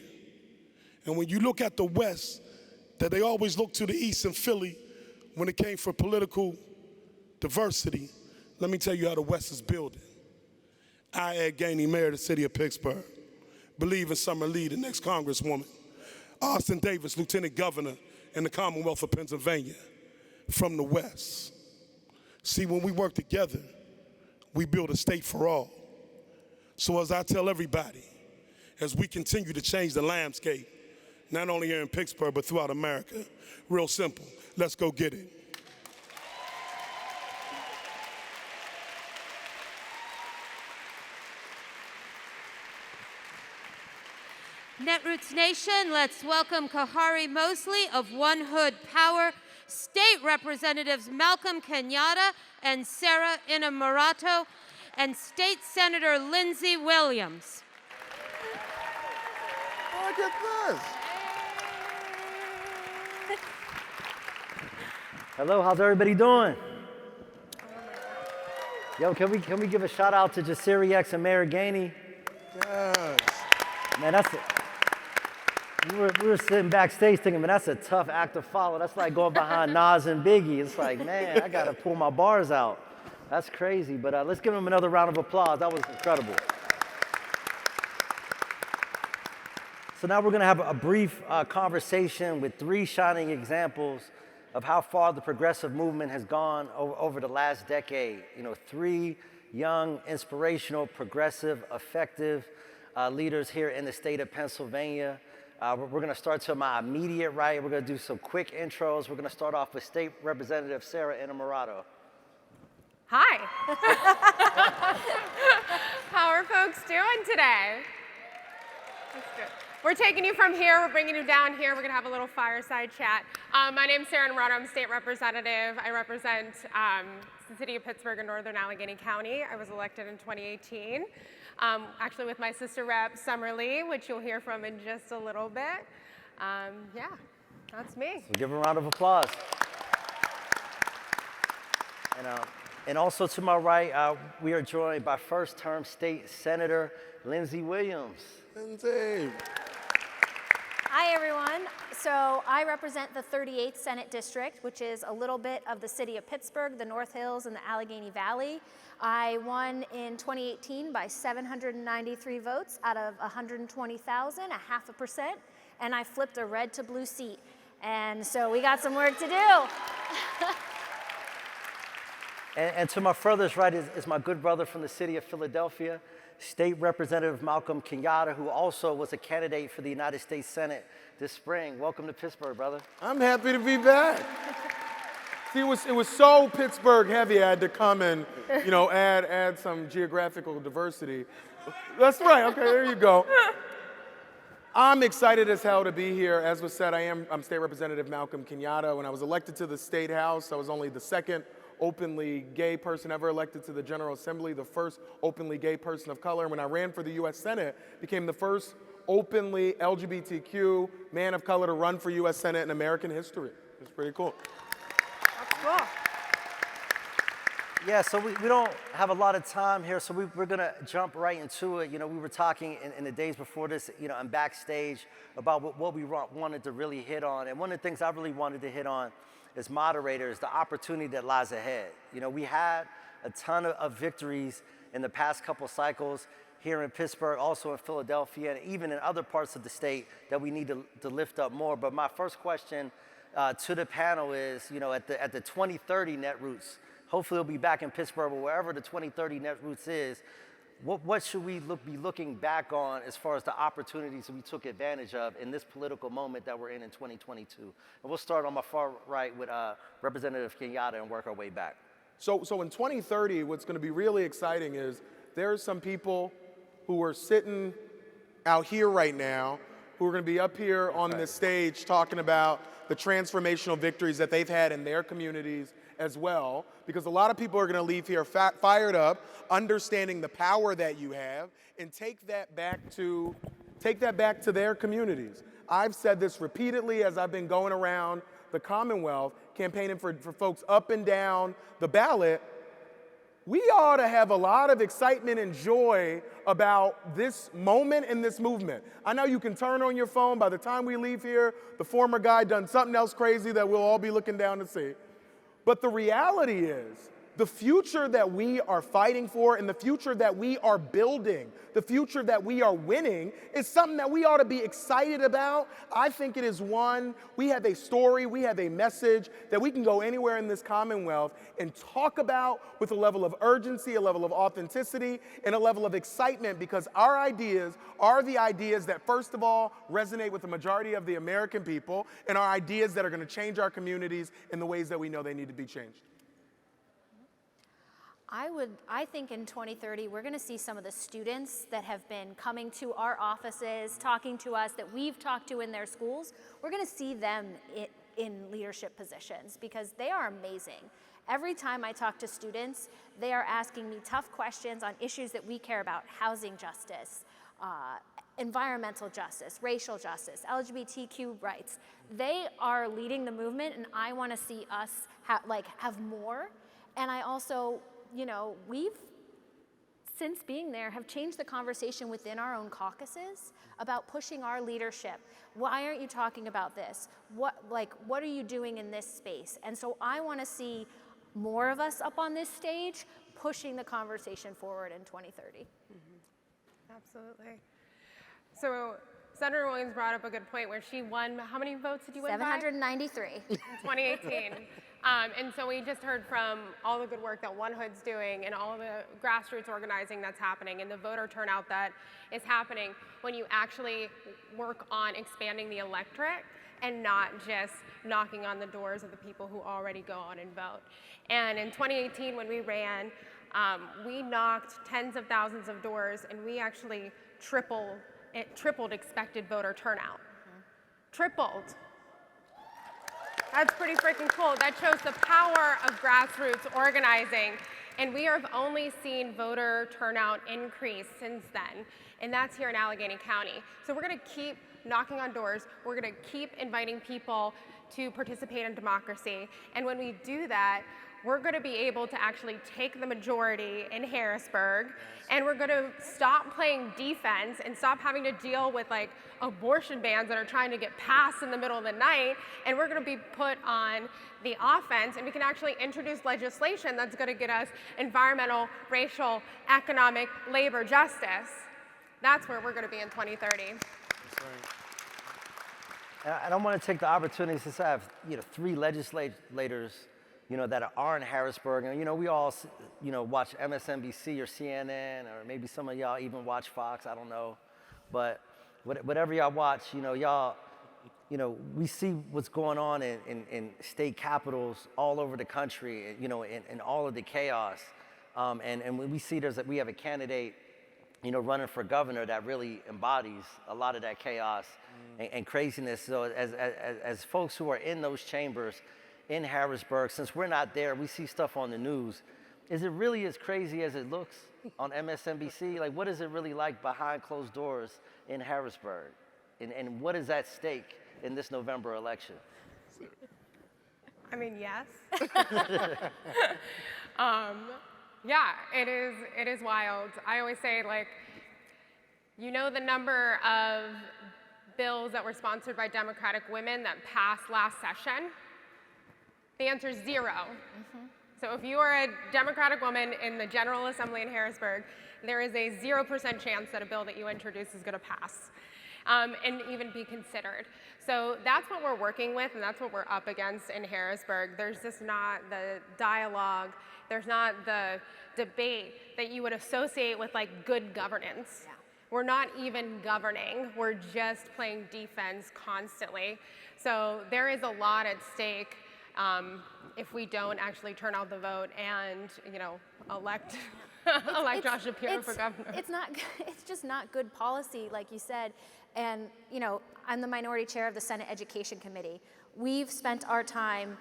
And when you look at the West, that they always look to the East and Philly when it came for political diversity, let me tell you how the West is building. I, Ed Gainey, mayor of the city of Pittsburgh, believe in Summer Lee, the next congresswoman, Austin Davis, lieutenant governor in the Commonwealth of Pennsylvania, from the West. See, when we work together, we build a state for all. So as I tell everybody, as we continue to change the landscape, not only here in Pittsburgh, but throughout America, real simple, let's go get it. Netroots Nation, let's welcome Kahari Mosley of One Hood Power, State Representatives Malcolm Kenyatta and Sarah Immorado, and State Senator Lindsey Williams. Look at this. Hello, how's everybody doing? Yo, can we give a shout out to Jasiri X and Mayor Gainey? Yes. Man, that's it. We were sitting backstage thinking, man, that's a tough act to follow. That's like going behind Nas and Biggie. It's like, man, I got to pull my bars out. That's crazy. But let's give them another round of applause. That was incredible. So now we're going to have a brief conversation with three shining examples of how far the progressive movement has gone over the last decade. You know, three young, inspirational, progressive, effective leaders here in the state of Pennsylvania. We're going to start to my immediate right. We're going to do some quick intros. We're going to start off with State Representative Sarah Immorado. Hi. How are folks doing today? That's good. We're taking you from here. We're bringing you down here. We're going to have a little fireside chat. My name's Sarah Immorado. I'm State Representative. I represent the city of Pittsburgh and Northern Allegheny County. I was elected in 2018. Actually with my sister rep, Summer Lee, which you'll hear from in just a little bit. Yeah, that's me. So give her a round of applause. And also to my right, we are joined by first-term state senator, Lindsey Williams. Lindsey. I Hi, everyone. So I represent the 38th Senate District, which is a little bit of the city of Pittsburgh, the North Hills, and the Allegheny Valley. I won in 2018 by 793 votes out of 120,000, 0.5%, and I flipped a red to blue seat. And so we got some work to do. And to my furthest right is my good brother from the city of Philadelphia, State Representative Malcolm Kenyatta, who also was a candidate for the United States Senate this spring. Welcome to Pittsburgh, brother. I'm happy to be back. See, it was so Pittsburgh heavy, I had to come and, add some geographical diversity. That's right, okay, there you go. I'm excited as hell to be here. As was said, I'm State Representative Malcolm Kenyatta. When I was elected to the State House, I was only the second openly gay person ever elected to the General Assembly, the first openly gay person of color. And when I ran for the U.S. Senate, became the first openly LGBTQ man of color to run for U.S. Senate in American history. It's pretty cool. That's cool. Yeah, so we don't have a lot of time here, so we're going to jump right into it. We were talking in the days before this, and backstage about what we wanted to really hit on. And one of the things I really wanted to hit on as moderators, the opportunity that lies ahead. We had a ton of victories in the past couple cycles here in Pittsburgh, also in Philadelphia, and even in other parts of the state that we need to lift up more. But my first question to the panel is, at the 2030 Netroots, hopefully it'll be back in Pittsburgh, but wherever the 2030 Netroots is, what should we be looking back on as far as the opportunities that we took advantage of in this political moment that we're in 2022? And we'll start on my far right with Representative Kenyatta and work our way back. So in 2030, what's going to be really exciting is there's some people who are sitting out here right now who are going to be up here on this stage talking about the transformational victories that they've had in their communities as well, because a lot of people are going to leave here fired up, understanding the power that you have, and take that back to their communities. I've said this repeatedly as I've been going around the Commonwealth, campaigning for folks up and down the ballot. We ought to have a lot of excitement and joy about this moment and this movement. I know you can turn on your phone. By the time we leave here, the former guy done something else crazy that we'll all be looking down to see. But the reality is, the future that we are fighting for and the future that we are building, the future that we are winning, is something that we ought to be excited about. I think it is one, we have a story, we have a message that we can go anywhere in this Commonwealth and talk about with a level of urgency, a level of authenticity, and a level of excitement, because our ideas are the ideas that, first of all, resonate with the majority of the American people, and are ideas that are going to change our communities in the ways that we know they need to be changed. I think in 2030, we're going to see some of the students that have been coming to our offices, talking to us, that we've talked to in their schools. We're going to see them in leadership positions, because they are amazing. Every time I talk to students, they are asking me tough questions on issues that we care about: housing justice, environmental justice, racial justice, LGBTQ rights. They are leading the movement, and I want to see us have more. And I also, we've, since being there, have changed the conversation within our own caucuses about pushing our leadership. Why aren't you talking about this? What are you doing in this space? And so I want to see more of us up on this stage pushing the conversation forward in 2030. Mm-hmm. Absolutely. So Senator Williams brought up a good point where she won, how many votes did you win 793. In 2018. And so we just heard from all the good work that One Hood's doing and all the grassroots organizing that's happening and the voter turnout that is happening when you actually work on expanding the electorate and not just knocking on the doors of the people who already go out and vote. And in 2018, when we ran, we knocked tens of thousands of doors, and we actually tripled expected voter turnout. Mm-hmm. Tripled. That's pretty freaking cool. That shows the power of grassroots organizing. And we have only seen voter turnout increase since then, and that's here in Allegheny County. So we're going to keep knocking on doors. We're going to keep inviting people to participate in democracy. And when we do that, we're going to be able to actually take the majority in Harrisburg, and we're going to stop playing defense and stop having to deal with like abortion bans that are trying to get passed in the middle of the night, and we're going to be put on the offense, and we can actually introduce legislation that's going to get us environmental, racial, economic, labor justice. That's where we're going to be in 2030. That's right. And I want to take the opportunity, since I have 3 legislators that are in Harrisburg, and we all watch MSNBC or CNN, or maybe some of y'all even watch Fox, I don't know, but whatever y'all watch, y'all, we see what's going on in state capitals all over the country, in all of the chaos, and when we see we have a candidate running for governor that really embodies a lot of that chaos and craziness. So as folks who are in those chambers in Harrisburg, since we're not there, we see stuff on the news. Is it really as crazy as it looks on MSNBC? Like, what is it really like behind closed doors in Harrisburg? And what is at stake in this November election? I mean, yes. Yeah, it is wild. I always say, like, the number of bills that were sponsored by Democratic women that passed last session? The answer is 0. Mm-hmm. So if you are a Democratic woman in the General Assembly in Harrisburg, there is a 0% chance that a bill that you introduce is going to pass and even be considered. So that's what we're working with, and that's what we're up against in Harrisburg. There's just not the dialogue, there's not the debate that you would associate with like good governance. Yeah. We're not even governing, we're just playing defense constantly. So there is a lot at stake if we don't actually turn out the vote and, elect Josh Shapiro for governor. It's just not good policy, like you said. And, I'm the minority chair of the Senate Education Committee. We've spent our time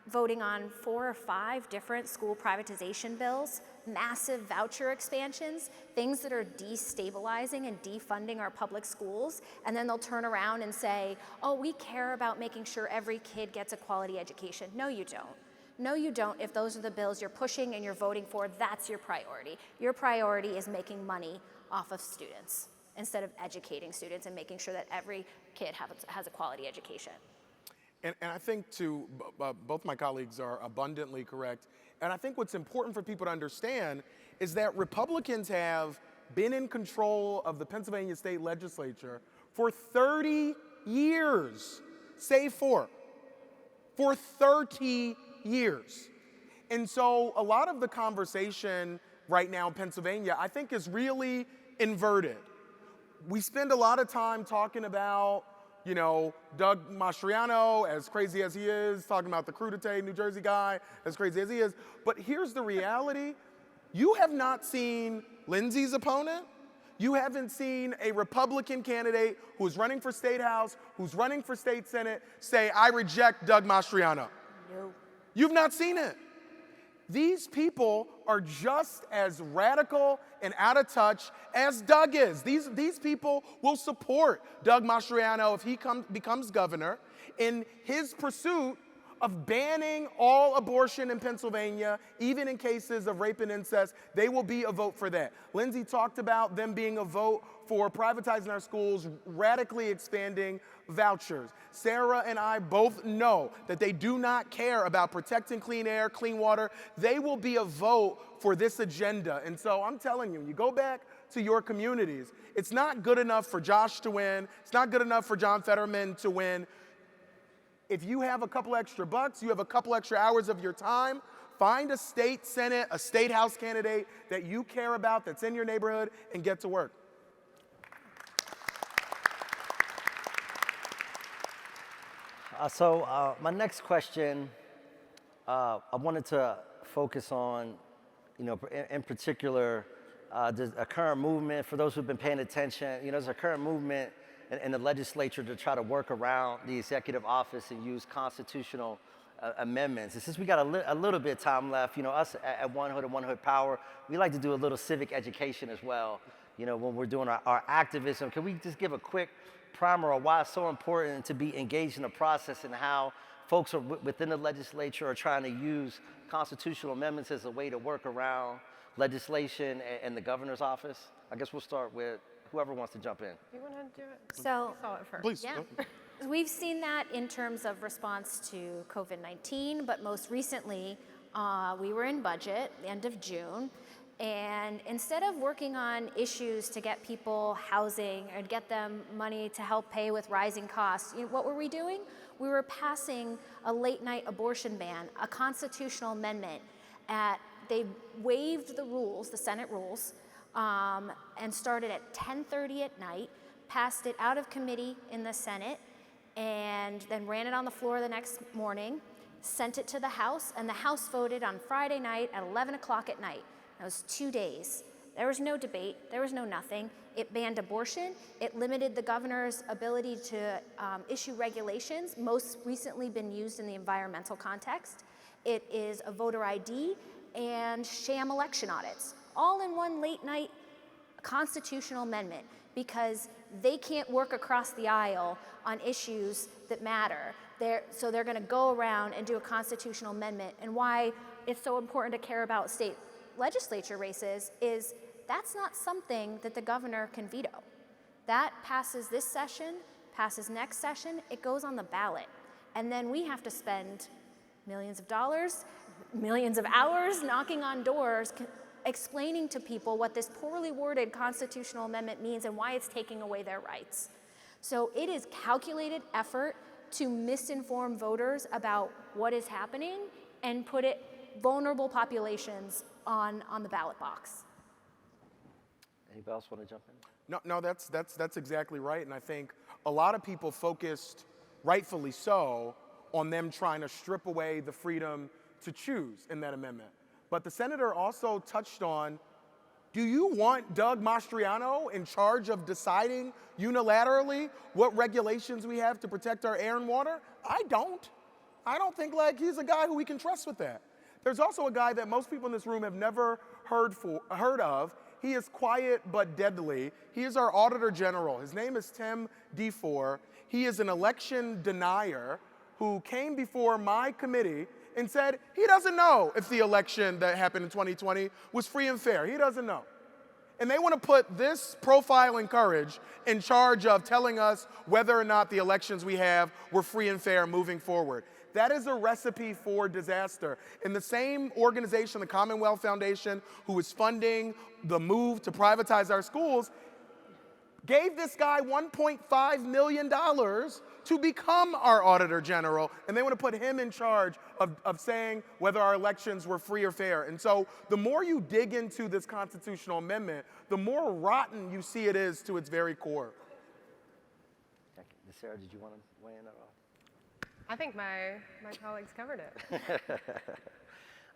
voting on 4 or 5 different school privatization bills, massive voucher expansions, things that are destabilizing and defunding our public schools, and then they'll turn around and say, oh, we care about making sure every kid gets a quality education. No, you don't. No, you don't. If those are the bills you're pushing and you're voting for, that's your priority. Your priority is making money off of students instead of educating students and making sure that every kid has a quality education. And I think, both my colleagues are abundantly correct. And I think what's important for people to understand is that Republicans have been in control of the Pennsylvania state legislature for 30 years, save for 30 years. And so a lot of the conversation right now in Pennsylvania, I think, is really inverted. We spend a lot of time talking about Doug Mastriano, as crazy as he is, talking about the crudité New Jersey guy, as crazy as he is. But here's the reality. You have not seen Lindsey's opponent. You haven't seen a Republican candidate who's running for state house, who's running for state senate, say, I reject Doug Mastriano. No. You've not seen it. These people are just as radical and out of touch as Doug is. These people will support Doug Mastriano if he becomes governor in his pursuit of banning all abortion in Pennsylvania, even in cases of rape and incest. They will be a vote for that. Lindsey talked about them being a vote for privatizing our schools, radically expanding vouchers. Sarah and I both know that they do not care about protecting clean air, clean water. They will be a vote for this agenda. And so I'm telling you, when you go back to your communities, it's not good enough for Josh to win. It's not good enough for John Fetterman to win. If you have a couple extra bucks, you have a couple extra hours of your time, find a state senate, a state house candidate that you care about, that's in your neighborhood, and get to work. My next question, I wanted to focus on, in particular, there's a current movement, for those who've been paying attention, there's a current movement in the legislature to try to work around the executive office and use constitutional amendments. And since we got a little bit of time left, us at One Hood and One Hood Power, we like to do a little civic education as well, when we're doing our activism. Can we just give a quick primer on why it's so important to be engaged in the process and how folks are within the legislature are trying to use constitutional amendments as a way to work around legislation and the governor's office? I guess we'll start with whoever wants to jump in. You want to do it? So, You saw it first. Please. yeah. We've seen that in terms of response to COVID-19, but most recently, we were in budget, the end of June, and instead of working on issues to get people housing or get them money to help pay with rising costs, what were we doing? We were passing a late night abortion ban, a constitutional amendment. They waived the rules, the Senate rules, and started at 10:30 at night, passed it out of committee in the Senate, and then ran it on the floor the next morning, sent it to the House, and the House voted on Friday night at 11 o'clock at night. That was 2 days. There was no debate, there was no nothing. It banned abortion, it limited the governor's ability to issue regulations, most recently been used in the environmental context. It is a voter ID and sham election audits, all in one late night constitutional amendment, because they can't work across the aisle on issues that matter. So they're gonna go around and do a constitutional amendment. And why it's so important to care about state legislature races is that's not something that the governor can veto. That passes this session, passes next session, it goes on the ballot. And then we have to spend millions of dollars, millions of hours knocking on doors, explaining to people what this poorly worded constitutional amendment means and why it's taking away their rights. So it is calculated effort to misinform voters about what is happening and put vulnerable populations on the ballot box. Anybody else want to jump in? No, that's exactly right. And I think a lot of people focused, rightfully so, on them trying to strip away the freedom to choose in that amendment. But the senator also touched on, do you want Doug Mastriano in charge of deciding unilaterally what regulations we have to protect our air and water? I don't. I don't think he's a guy who we can trust with that. There's also a guy that most people in this room have never heard of. He is quiet but deadly. He is our Auditor General. His name is Tim DeFore. He is an election denier who came before my committee and said he doesn't know if the election that happened in 2020 was free and fair. He doesn't know. And they want to put this profile and courage in charge of telling us whether or not the elections we have were free and fair moving forward. That is a recipe for disaster. And the same organization, the Commonwealth Foundation, who is funding the move to privatize our schools, gave this guy $1.5 million to become our Auditor General, and they want to put him in charge of saying whether our elections were free or fair. And so the more you dig into this constitutional amendment, the more rotten you see it is to its very core. Thank you. Sarah, did you want to weigh in at all? I think my colleagues covered it.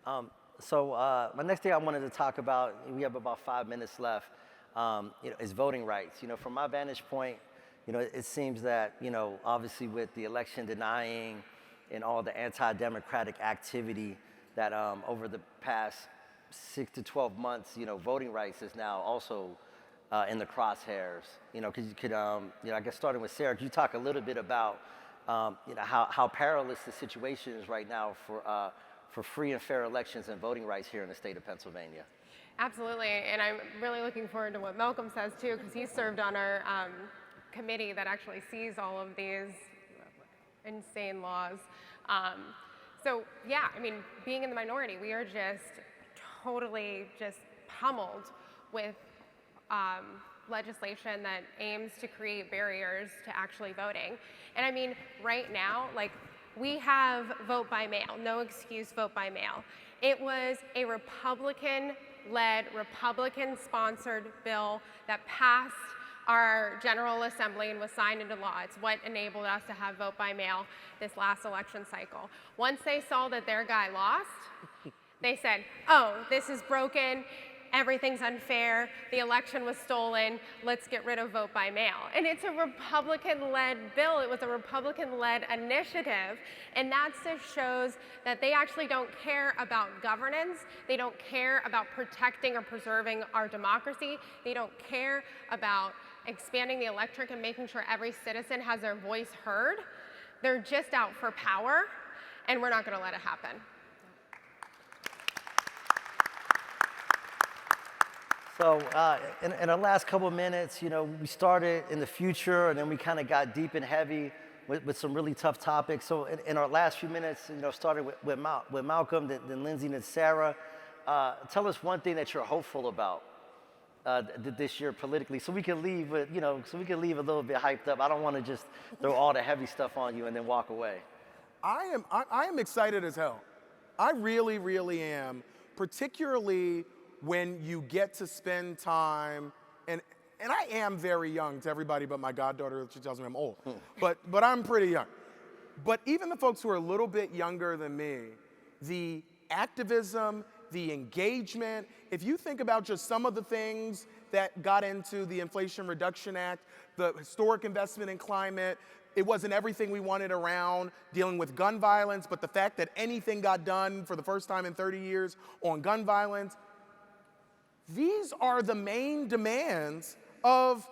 My next thing I wanted to talk about, we have about 5 minutes left, is voting rights. From my vantage point, it seems that, obviously with the election denying and all the anti-democratic activity that over the past 6 to 12 months, voting rights is now also in the crosshairs. Because you could, I guess starting with Sarah, could you talk a little bit about, how perilous the situation is right now for free and fair elections and voting rights here in the state of Pennsylvania? Absolutely, and I'm really looking forward to what Malcolm says too, because he served on our committee that actually sees all of these insane laws. So yeah, I mean, being in the minority, we are just totally just pummeled with legislation that aims to create barriers to actually voting. And I mean, right now, we have vote by mail, no excuse vote by mail. It was a Republican-led, Republican-sponsored bill that passed our General Assembly and was signed into law. It's what enabled us to have vote by mail this last election cycle. Once they saw that their guy lost, they said, oh, this is broken, everything's unfair, the election was stolen, let's get rid of vote by mail. And it's a Republican-led bill, it was a Republican-led initiative, and that just shows that they actually don't care about governance, they don't care about protecting or preserving our democracy, they don't care about expanding the electorate and making sure every citizen has their voice heard. They're just out for power, and we're not going to let it happen. So in our last couple of minutes, we started in the future, and then we kind of got deep and heavy with some really tough topics. So in our last few minutes, started with Malcolm, then Lindsey, then Sarah. Tell us one thing that you're hopeful about this year politically, so we can leave with, so we can leave a little bit hyped up. I don't want to just throw all the heavy stuff on you and then walk away. I am excited as hell. I really, really am, particularly when you get to spend time, and I am very young to everybody but my goddaughter. She tells me I'm old, but I'm pretty young. But even the folks who are a little bit younger than me, the activism, the engagement, if you think about just some of the things that got into the Inflation Reduction Act, the historic investment in climate, it wasn't everything we wanted around dealing with gun violence, but the fact that anything got done for the first time in 30 years on gun violence, these are the main demands of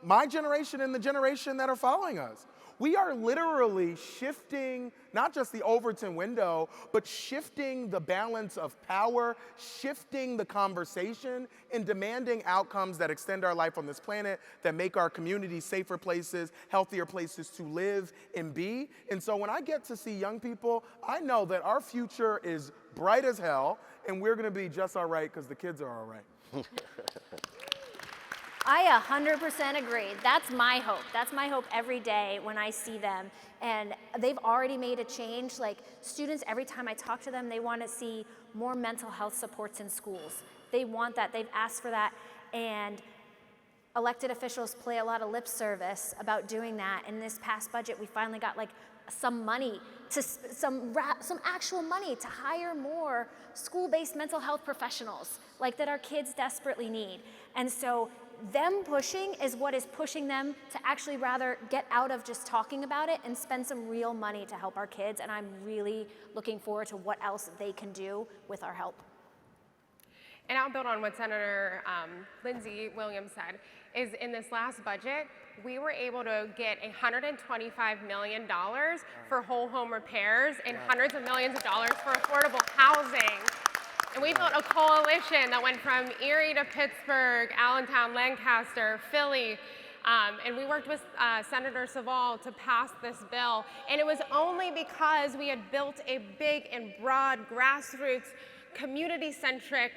my generation and the generation that are following us. We are literally shifting not just the Overton window, but shifting the balance of power, shifting the conversation, and demanding outcomes that extend our life on this planet, that make our communities safer places, healthier places to live and be. And so when I get to see young people, I know that our future is bright as hell, and we're gonna be just all right because the kids are all right. I 100% agree. That's my hope. That's my hope every day when I see them. And they've already made a change. Like students, every time I talk to them, they want to see more mental health supports in schools. They want that. They've asked for that. And elected officials play a lot of lip service about doing that. In this past budget, we finally got like some money, some actual money to hire more school-based mental health professionals like that our kids desperately need. And so them pushing is what is pushing them to actually rather get out of just talking about it and spend some real money to help our kids. And I'm really looking forward to what else they can do with our help. And I'll build on what Senator Lindsey Williams said, is in this last budget, we were able to get $125 million for whole home repairs and hundreds of millions of dollars for affordable housing. And we built a coalition that went from Erie to Pittsburgh, Allentown, Lancaster, Philly, and we worked with Senator Savall to pass this bill. And it was only because we had built a big and broad grassroots, community-centric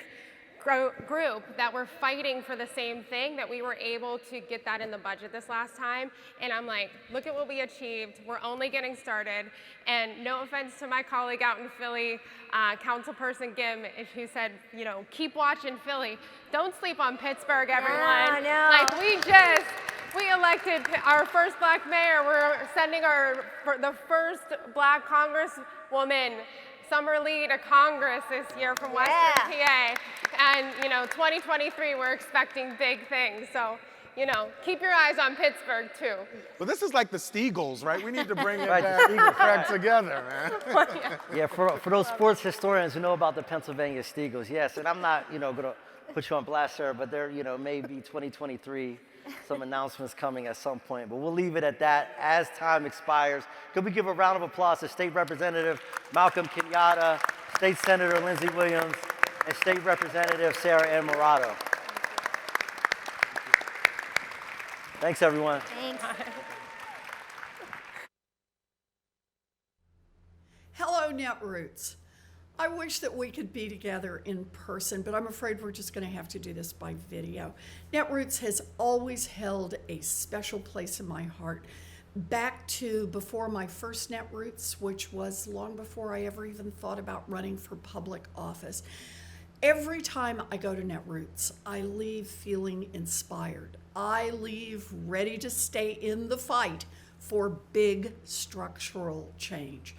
group that were fighting for the same thing that we were able to get that in the budget this last time. And I'm like, look at what we achieved. We're only getting started. And no offense to my colleague out in Philly, Councilperson Gim, who said, keep watching Philly. Don't sleep on Pittsburgh, everyone. No. Like we elected our first black mayor. We're sending the first black congresswoman, Summer Lee, to Congress this year from Western PA. And 2023, we're expecting big things. So, keep your eyes on Pittsburgh too. But this is like the Steagles, right? We need to bring it back together, man. Yeah, for those sports historians who know about the Pennsylvania Steagles, yes. And I'm not, going to put you on blast, sir, but there, may be 2023, some announcements coming at some point. But we'll leave it at that as time expires. Could we give a round of applause to State Representative Malcolm Kenyatta, State Senator Lindsey Williams, and State Representative Sarah Immorado. Thanks, everyone. Thanks. Hello, Netroots. I wish that we could be together in person, but I'm afraid we're just going to have to do this by video. Netroots has always held a special place in my heart. Back to before my first Netroots, which was long before I ever even thought about running for public office. Every time I go to Netroots, I leave feeling inspired. I leave ready to stay in the fight for big structural change.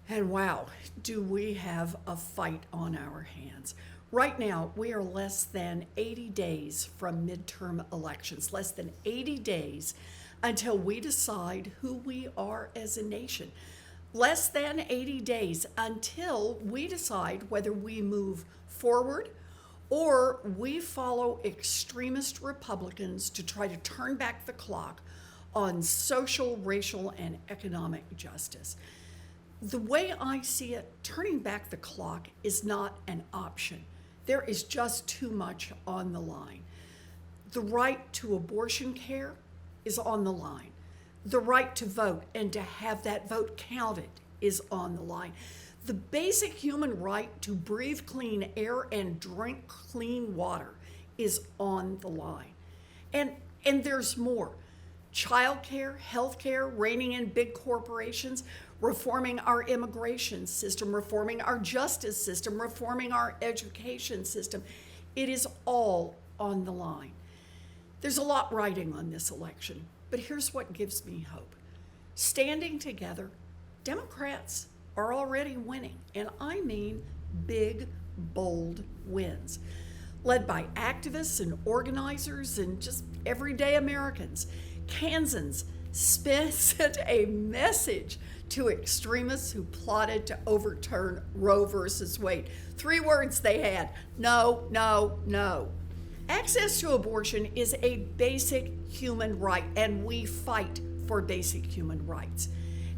And wow, do we have a fight on our hands. Right now, we are less than 80 days from midterm elections, less than 80 days until we decide who we are as a nation. Less than 80 days until we decide whether we move forward or we follow extremist Republicans to try to turn back the clock on social, racial, and economic justice. The way I see it, turning back the clock is not an option. There is just too much on the line. The right to abortion care is on the line. The right to vote and to have that vote counted is on the line. The basic human right to breathe clean air and drink clean water is on the line. And there's more. Childcare, healthcare, reining in big corporations, reforming our immigration system, reforming our justice system, reforming our education system. It is all on the line. There's a lot riding on this election, but here's what gives me hope. Standing together, Democrats are already winning, and I mean big, bold wins, led by activists and organizers and just everyday Americans. Kansans sent a message to extremists who plotted to overturn Roe versus Wade. 3 words they had: no, no, no. Access to abortion is a basic human right, and we fight for basic human rights.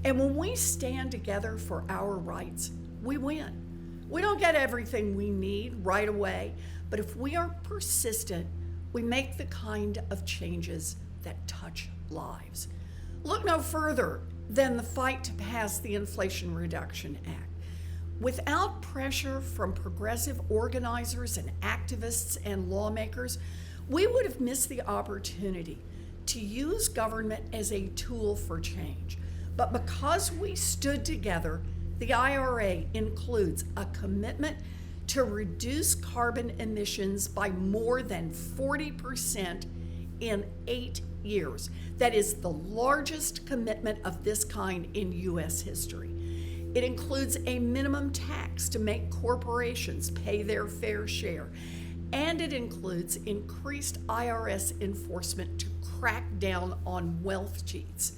And when we stand together for our rights, we win. We don't get everything we need right away, but if we are persistent, we make the kind of changes that touch lives. Look no further than the fight to pass the Inflation Reduction Act. Without pressure from progressive organizers and activists and lawmakers, we would have missed the opportunity to use government as a tool for change. But because we stood together, the IRA includes a commitment to reduce carbon emissions by more than 40% in 8 years. That is the largest commitment of this kind in U.S. history. It includes a minimum tax to make corporations pay their fair share, and it includes increased IRS enforcement to crack down on wealth cheats.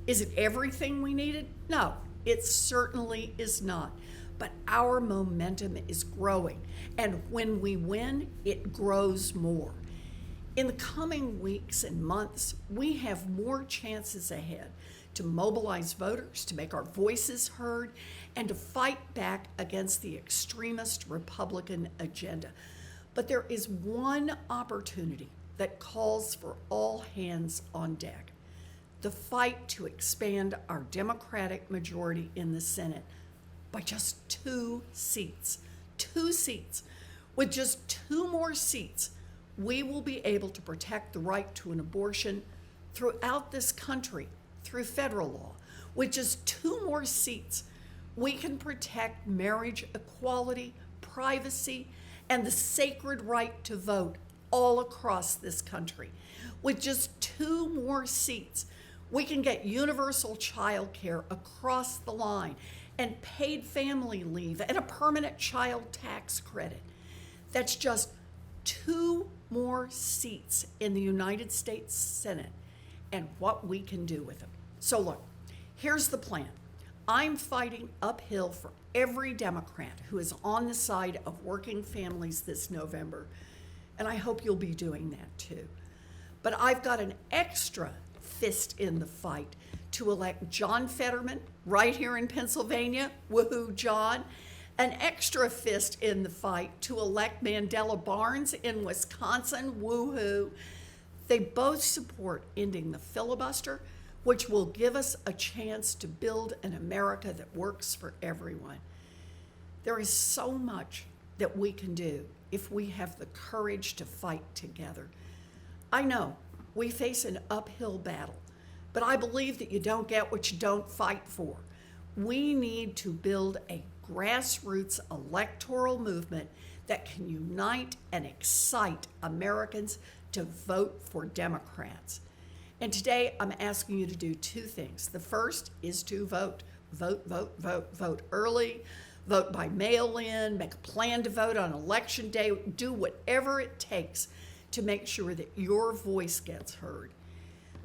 Is it everything we needed? No, it certainly is not. But our momentum is growing, and when we win, it grows more. In the coming weeks and months, we have more chances ahead to mobilize voters, to make our voices heard, and to fight back against the extremist Republican agenda. But there is one opportunity that calls for all hands on deck: the fight to expand our Democratic majority in the Senate by just 2 seats. 2 seats. With just 2 more seats, we will be able to protect the right to an abortion throughout this country through federal law. With just 2 more seats, we can protect marriage equality, privacy, and the sacred right to vote all across this country. With just 2 more seats, we can get universal child care across the line and paid family leave and a permanent child tax credit. That's just 2 more seats in the United States Senate and what we can do with them. So look, here's the plan. I'm fighting uphill for every Democrat who is on the side of working families this November, and I hope you'll be doing that too. But I've got an extra fist in the fight to elect John Fetterman right here in Pennsylvania, woohoo John, an extra fist in the fight to elect Mandela Barnes in Wisconsin, woohoo. They both support ending the filibuster, which will give us a chance to build an America that works for everyone. There is so much that we can do if we have the courage to fight together. I know we face an uphill battle, but I believe that you don't get what you don't fight for. We need to build a grassroots electoral movement that can unite and excite Americans to vote for Democrats. And today I'm asking you to do 2 things. The first is to vote. Vote, vote, vote, vote early, vote by mail-in, make a plan to vote on election day, do whatever it takes to make sure that your voice gets heard.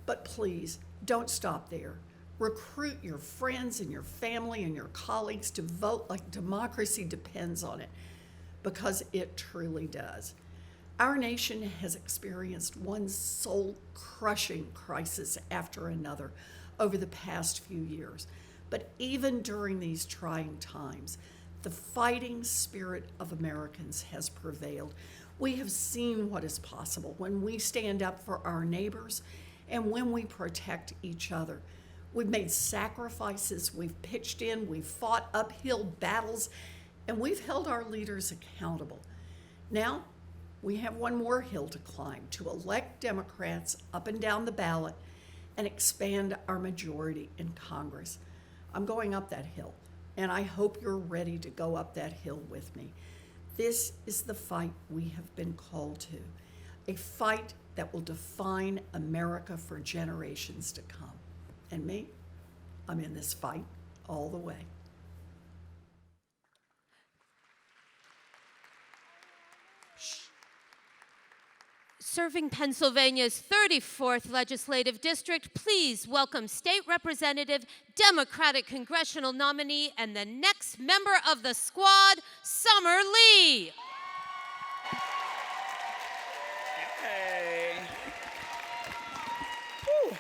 But please, don't stop there. Recruit your friends and your family and your colleagues to vote like democracy depends on it. because it truly does. Our nation has experienced one soul-crushing crisis after another over the past few years. But even during these trying times, the fighting spirit of Americans has prevailed. We have seen what is possible when we stand up for our neighbors and when we protect each other. We've made sacrifices, we've pitched in, we've fought uphill battles, and we've held our leaders accountable. Now, we have one more hill to climb, to elect Democrats up and down the ballot and expand our majority in Congress. I'm going up that hill, and I hope you're ready to go up that hill with me. This is the fight we have been called to, a fight that will define America for generations to come. And me, I'm in this fight all the way. Serving Pennsylvania's 34th legislative district, please welcome State Representative, Democratic congressional nominee, and the next member of the squad, Summer Lee. Hey. Whew.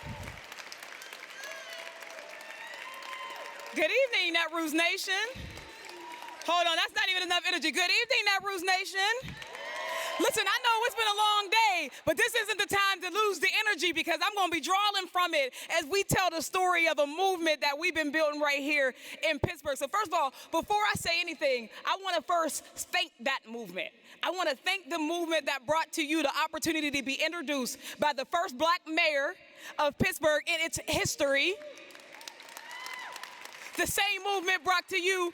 Good evening, Netroots Nation. Hold on, that's not even enough energy. Good evening, Netroots Nation. Listen, I know it's been a long day, but this isn't the time to lose the energy because I'm going to be drawing from it as we tell the story of a movement that we've been building right here in Pittsburgh. So first of all, before I say anything, I want to first thank that movement. I want to thank the movement that brought to you the opportunity to be introduced by the first black mayor of Pittsburgh in its history. The same movement brought to you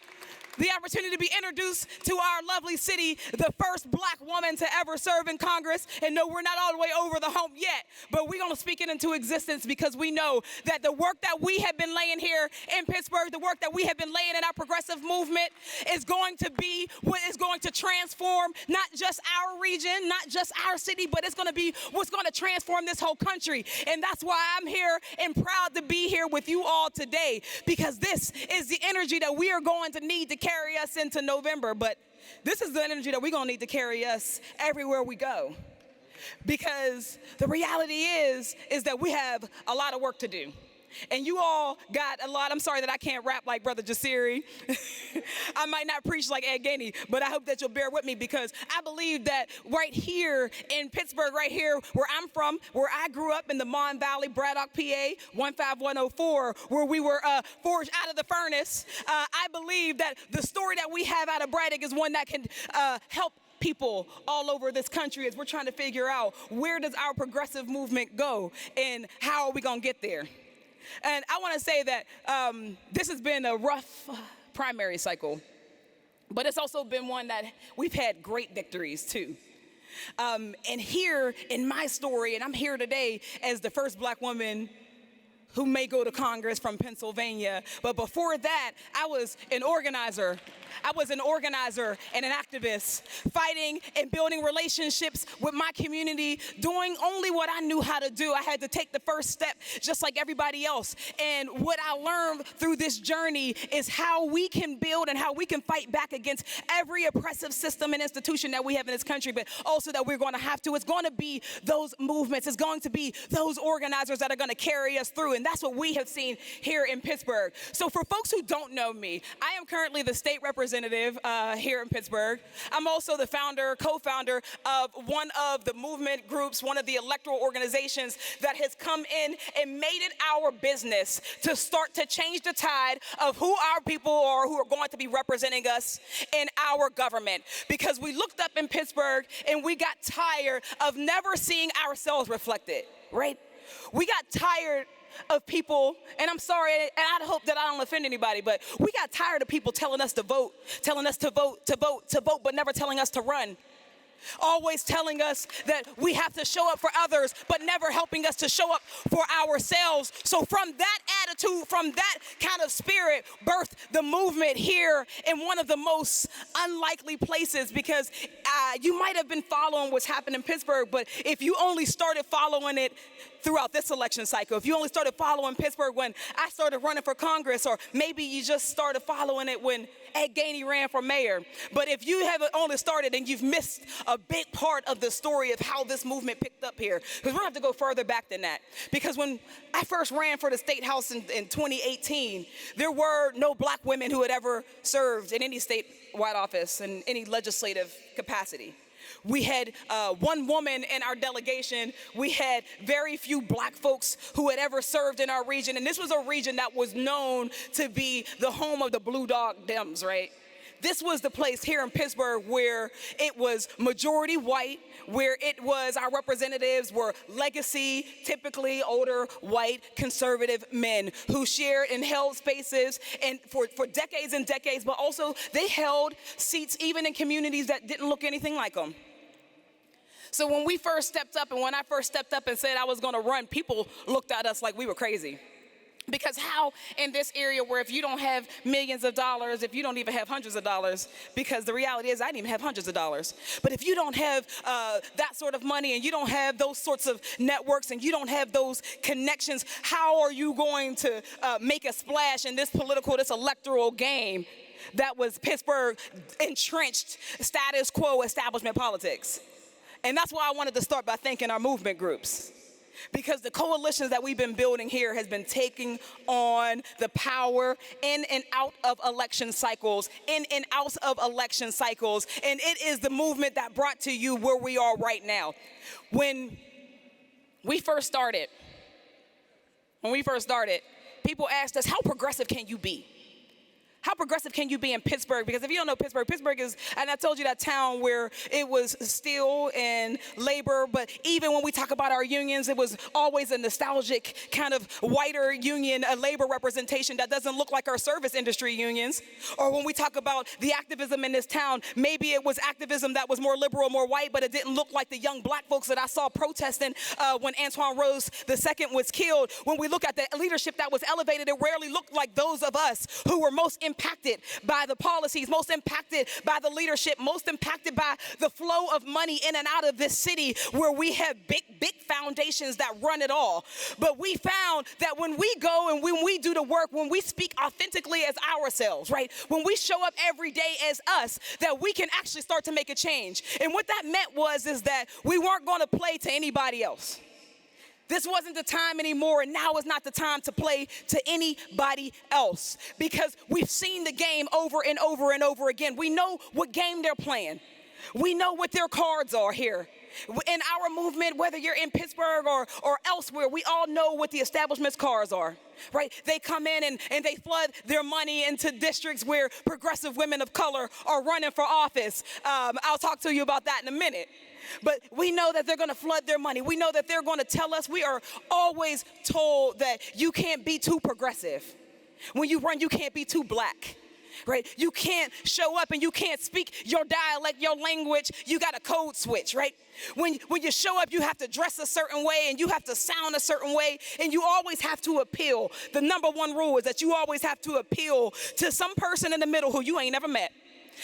the opportunity to be introduced to our lovely city, the first black woman to ever serve in Congress. And no, we're not all the way over the hump yet, but we're going to speak it into existence because we know that the work that we have been laying here in Pittsburgh, the work that we have been laying in our progressive movement is going to be what is going to transform not just our region, not just our city, but it's going to be what's going to transform this whole country. And that's why I'm here and proud to be here with you all today, because this is the energy that we are going to need to carry us into November, but this is the energy that we're going to need to carry us everywhere we go. Because the reality is that we have a lot of work to do. And you all got a lot. I'm sorry that I can't rap like Brother Jasiri. I might not preach like Ed Gainey, but I hope that you'll bear with me because I believe that right here in Pittsburgh, right here where I'm from, where I grew up in the Mon Valley, Braddock, PA, 15104, where we were forged out of the furnace, I believe that the story that we have out of Braddock is one that can help people all over this country as we're trying to figure out where does our progressive movement go and how are we going to get there. And I want to say that this has been a rough primary cycle, but it's also been one that we've had great victories too. And here in my story, and I'm here today as the first black woman who may go to Congress from Pennsylvania, but before that, I was an organizer. I was an organizer and an activist, fighting and building relationships with my community, doing only what I knew how to do. I had to take the first step just like everybody else. And what I learned through this journey is how we can build and how we can fight back against every oppressive system and institution that we have in this country, but also that we're going to have to. It's going to be those movements. It's going to be those organizers that are going to carry us through. And that's what we have seen here in Pittsburgh. So for folks who don't know me, I am currently the state representative here in Pittsburgh. I'm also the founder, co-founder of one of the movement groups, one of the electoral organizations that has come in and made it our business to start to change the tide of who our people are who are going to be representing us in our government. Because we looked up in Pittsburgh and we got tired of never seeing ourselves reflected, right? We got tired of people, and I'm sorry, and I hope that I don't offend anybody, but we got tired of people telling us to vote, but never telling us to run. Always telling us that we have to show up for others, but never helping us to show up for ourselves. So from that attitude, from that kind of spirit, birthed the movement here in one of the most unlikely places, because you might have been following what's happened in Pittsburgh, but if you only started following it throughout this election cycle, if you only started following Pittsburgh when I started running for Congress, or maybe you just started following it when Ed Gainey ran for mayor, but if you haven't only started, and you've missed a big part of the story of how this movement picked up here, because we're gonna have to go further back than that. Because when I first ran for the state house in 2018, there were no black women who had ever served in any statewide office in any legislative capacity. We had one woman in our delegation. We had very few black folks who had ever served in our region. And this was a region that was known to be the home of the Blue Dog Dems, right? This was the place here in Pittsburgh where it was majority white, where it was our representatives were legacy, typically older, white, conservative men who shared and held spaces and for decades and decades, but also they held seats even in communities that didn't look anything like them. So when we first stepped up, and when I first stepped up and said I was gonna run, people looked at us like we were crazy. Because how in this area where if you don't have millions of dollars, if you don't even have hundreds of dollars, because the reality is I didn't even have hundreds of dollars, but if you don't have that sort of money, and you don't have those sorts of networks, and you don't have those connections, how are you going to make a splash in this electoral game that was Pittsburgh entrenched status quo establishment politics? And that's why I wanted to start by thanking our movement groups. Because the coalitions that we've been building here has been taking on the power in and out of election cycles, and it is the movement that brought to you where we are right now. When we first started, people asked us, how progressive can you be? How progressive can you be in Pittsburgh? Because if you don't know Pittsburgh, Pittsburgh is, and I told you, that town where it was steel and labor, but even when we talk about our unions, it was always a nostalgic kind of whiter union, a labor representation that doesn't look like our service industry unions. Or when we talk about the activism in this town, maybe it was activism that was more liberal, more white, but it didn't look like the young black folks that I saw protesting when Antoine Rose II was killed. When we look at the leadership that was elevated, it rarely looked like those of us who were most impacted by the policies, most impacted by the leadership, most impacted by the flow of money in and out of this city, where we have big foundations that run it all. But we found that when we go and when we do the work, when we speak authentically as ourselves, right? When we show up every day as us, that we can actually start to make a change. And what that meant is that we weren't going to play to anybody else. This wasn't the time anymore, and now is not the time to play to anybody else, because we've seen the game over and over and over again. We know what game they're playing. We know what their cards are here. In our movement, whether you're in Pittsburgh or elsewhere, we all know what the establishment's cards are, right? They come in and they flood their money into districts where progressive women of color are running for office. I'll talk to you about that in a minute. But we know that they're going to flood their money. We know that they're going to tell us, we are always told that you can't be too progressive. When you run, you can't be too black, right? You can't show up and you can't speak your dialect, your language. You got a code switch, right? When you show up, you have to dress a certain way and you have to sound a certain way, and you always have to appeal. The number one rule is that you always have to appeal to some person in the middle who you ain't never met.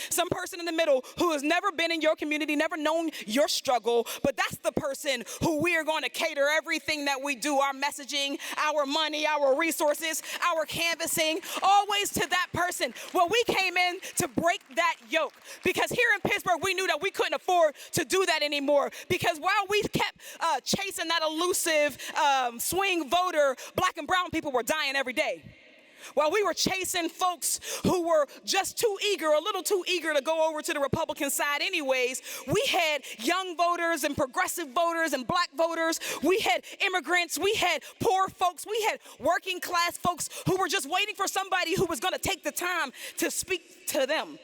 Some person in the middle who has never been in your community, never known your struggle, but that's the person who we are going to cater everything that we do, our messaging, our money, our resources, our canvassing, always to that person. Well, we came in to break that yoke, because here in Pittsburgh, we knew that we couldn't afford to do that anymore, because while we kept chasing that elusive swing voter, black and brown people were dying every day. While we were chasing folks who were just too eager, a little too eager to go over to the Republican side anyways, we had young voters and progressive voters and black voters. We had immigrants. We had poor folks. We had working class folks who were just waiting for somebody who was going to take the time to speak to them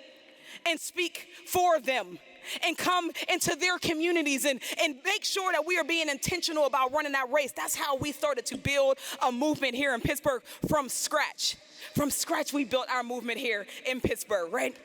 and speak for them and come into their communities and make sure that we are being intentional about running that race. That's how we started to build a movement here in Pittsburgh from scratch. From scratch, we built our movement here in Pittsburgh, right?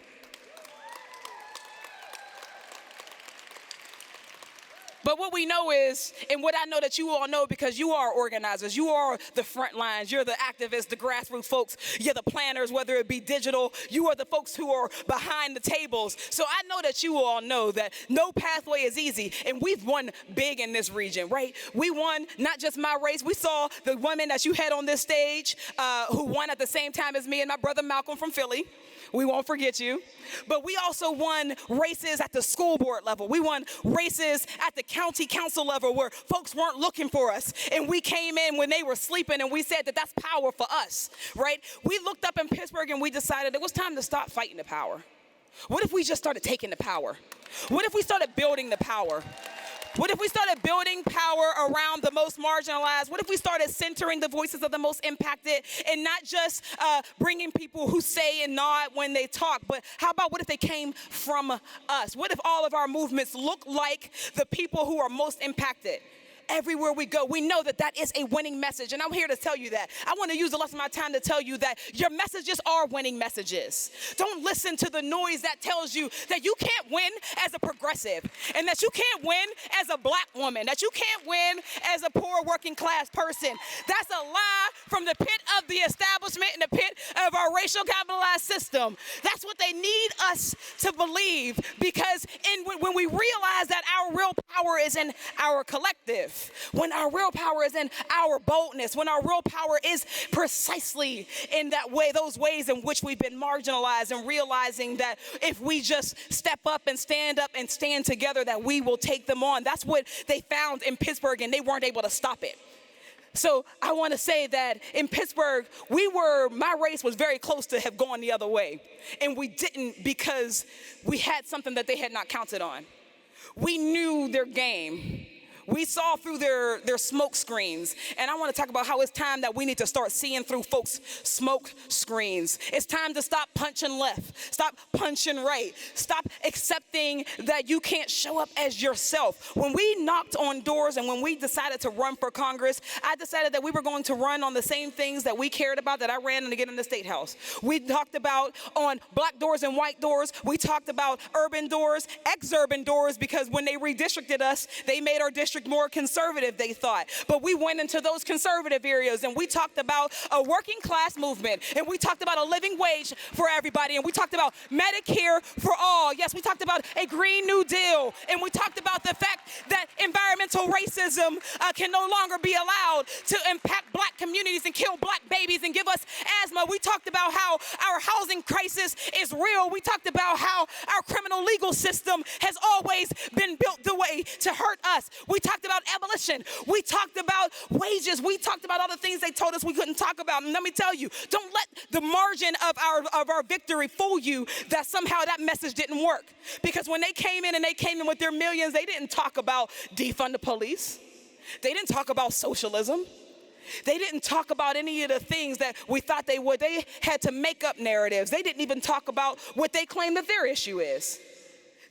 But what we know is, and what I know that you all know because you are organizers, you are the front lines, you're the activists, the grassroots folks, you're the planners, whether it be digital, you are the folks who are behind the tables. So I know that you all know that no pathway is easy, and we've won big in this region, right? We won not just my race, we saw the women that you had on this stage who won at the same time as me and my brother Malcolm from Philly. We won't forget you. But we also won races at the school board level. We won races at the county council level where folks weren't looking for us. And we came in when they were sleeping and we said that that's power for us, right? We looked up in Pittsburgh and we decided it was time to stop fighting the power. What if we just started taking the power? What if we started building the power? What if we started building power around the most marginalized? What if we started centering the voices of the most impacted and not just bringing people who say and nod when they talk, but how about what if they came from us? What if all of our movements look like the people who are most impacted? Everywhere we go, we know that that is a winning message, and I'm here to tell you that. I want to use the rest of my time to tell you that your messages are winning messages. Don't listen to the noise that tells you that you can't win as a progressive, and that you can't win as a black woman, that you can't win as a poor working class person. That's a lie from the pit of the establishment and the pit of our racial capitalized system. That's what they need us to believe, because when we realize that our real power is in our collective, when our real power is in our boldness, when our real power is precisely in that way, those ways in which we've been marginalized, and realizing that if we just step up and stand together, that we will take them on. That's what they found in Pittsburgh, and they weren't able to stop it. So I want to say that in Pittsburgh, my race was very close to have gone the other way. And we didn't, because we had something that they had not counted on. We knew their game. We saw through their smoke screens. And I want to talk about how it's time that we need to start seeing through folks' smoke screens. It's time to stop punching left, stop punching right, stop accepting that you can't show up as yourself. When we knocked on doors and when we decided to run for Congress, I decided that we were going to run on the same things that we cared about, that I ran to get in the State House. We talked about on black doors and white doors. We talked about urban doors, ex-urban doors, because when they redistricted us, they made our district more conservative, they thought. But we went into those conservative areas and we talked about a working class movement, and we talked about a living wage for everybody, and we talked about Medicare for all. Yes, we talked about a Green New Deal, and we talked about the fact that environmental racism can no longer be allowed to impact black communities and kill black babies and give us asthma. We talked about how our housing crisis is real. We talked about how our criminal legal system has always been built the way to hurt us. We talked about abolition. We talked about wages. We talked about all the things they told us we couldn't talk about. And let me tell you, don't let the margin of our victory fool you that somehow that message didn't work. Because when they came in with their millions, they didn't talk about defund the police. They didn't talk about socialism. They didn't talk about any of the things that we thought they would. They had to make up narratives. They didn't even talk about what they claim that their issue is.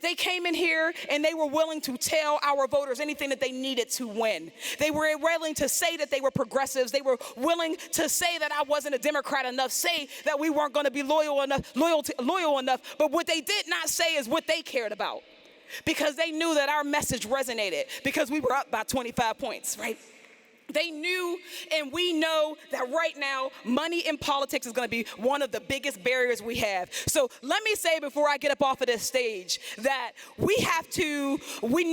They came in here and they were willing to tell our voters anything that they needed to win. They were willing to say that they were progressives. They were willing to say that I wasn't a Democrat enough, say that we weren't going to be loyal enough. But what they did not say is what they cared about, because they knew that our message resonated, because we were up by 25 points, right? They knew, and we know, that right now, money in politics is going to be one of the biggest barriers we have. So let me say before I get up off of this stage that we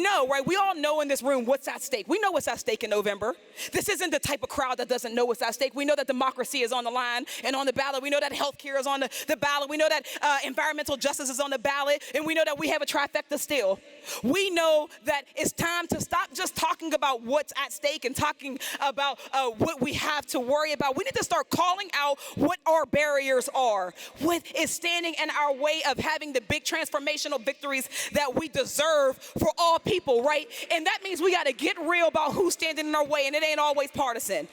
know, right? We all know in this room what's at stake. We know what's at stake in November. This isn't the type of crowd that doesn't know what's at stake. We know that democracy is on the line and on the ballot. We know that healthcare is on the ballot. We know that environmental justice is on the ballot. And we know that we have a trifecta still. We know that it's time to stop just talking about what's at stake and talking about what we have to worry about. We need to start calling out what our barriers are, what is standing in our way of having the big transformational victories that we deserve for all people, right? And that means we got to get real about who's standing in our way, and it ain't always partisan.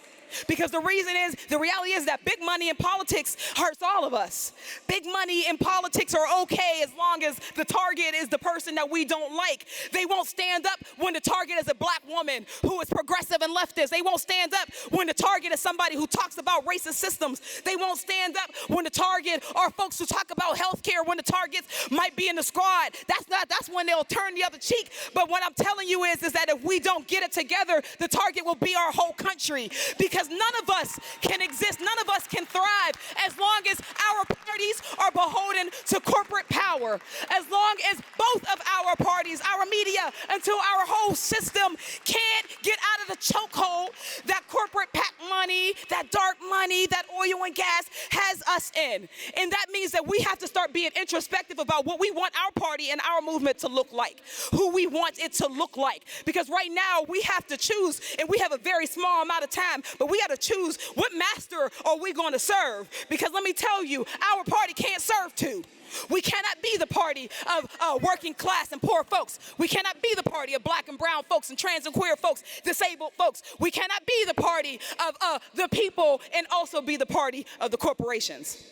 Because the reality is that big money in politics hurts all of us. Big money in politics are okay as long as the target is the person that we don't like. They won't stand up when the target is a black woman who is progressive and leftist. They won't stand up when the target is somebody who talks about racist systems. They won't stand up when the target are folks who talk about health care, when the targets might be in the squad. That's when they'll turn the other cheek. But what I'm telling you is that if we don't get it together, the target will be our whole country. Because none of us can exist, none of us can thrive as long as our parties are beholden to corporate power. As long as both of our parties, our media, until our whole system can't get out of the chokehold that corporate PAC money, that dark money, that oil and gas has us in. And that means that we have to start being introspective about what we want our party and our movement to look like, who we want it to look like. Because right now we have to choose, and we have a very small amount of time, but we got to choose what master are we going to serve. Because let me tell you, our party can't serve two. We cannot be the party of working class and poor folks. We cannot be the party of black and brown folks and trans and queer folks, disabled folks. We cannot be the party of the people and also be the party of the corporations.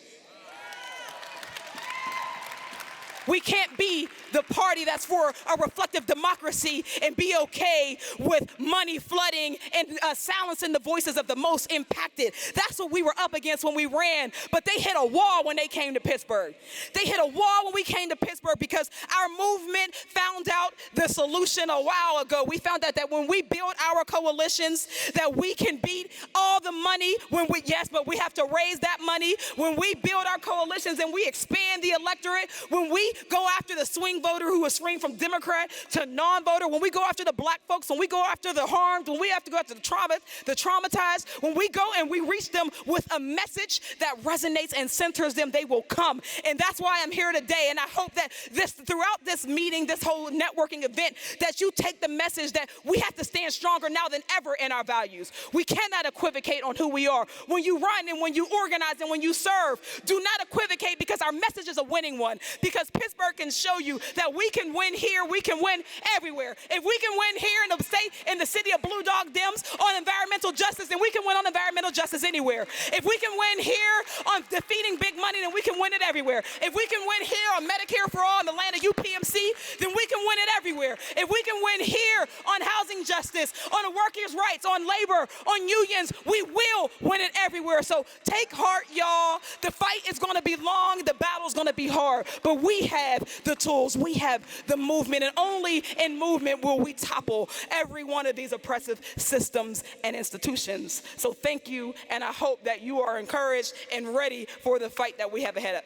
We can't be the party that's for a reflective democracy and be okay with money flooding and silencing the voices of the most impacted. That's what we were up against when we ran, but they hit a wall when they came to Pittsburgh. They hit a wall when we came to Pittsburgh because our movement found out the solution a while ago. We found out that when we build our coalitions, that we can beat all the money but we have to raise that money. When we build our coalitions and we expand the electorate, when we go after the swing voter who is swing from Democrat to non-voter, when we go after the black folks, when we go after the harmed, when we have to go after the traumatized, when we go and we reach them with a message that resonates and centers them, they will come. And that's why I'm here today. And I hope that throughout this meeting, this whole networking event, that you take the message that we have to stand stronger now than ever in our values. We cannot equivocate on who we are. When you run and when you organize and when you serve, do not equivocate, because our message is a winning one. Because Pittsburgh can show you that we can win here, we can win everywhere. If we can win here in the state, in the city of Blue Dog Dems on environmental justice, then we can win on environmental justice anywhere. If we can win here on defeating big money, then we can win it everywhere. If we can win here on Medicare for all in the land of UPMC, then we can win it everywhere. If we can win here on housing justice, on the workers' rights, on labor, on unions, we will win it everywhere. So take heart, y'all. The fight is going to be long. The battle is going to be hard. But we have the tools. We have the movement. And only in movement will we topple every one of these oppressive systems and institutions. So thank you. And I hope that you are encouraged and ready for the fight that we have ahead of.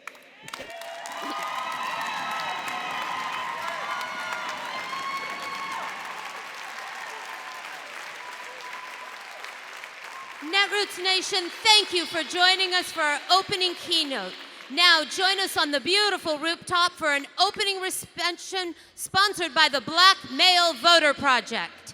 Netroots Nation, thank you for joining us for our opening keynote. Now join us on the beautiful rooftop for an opening reception sponsored by the Black Male Voter Project.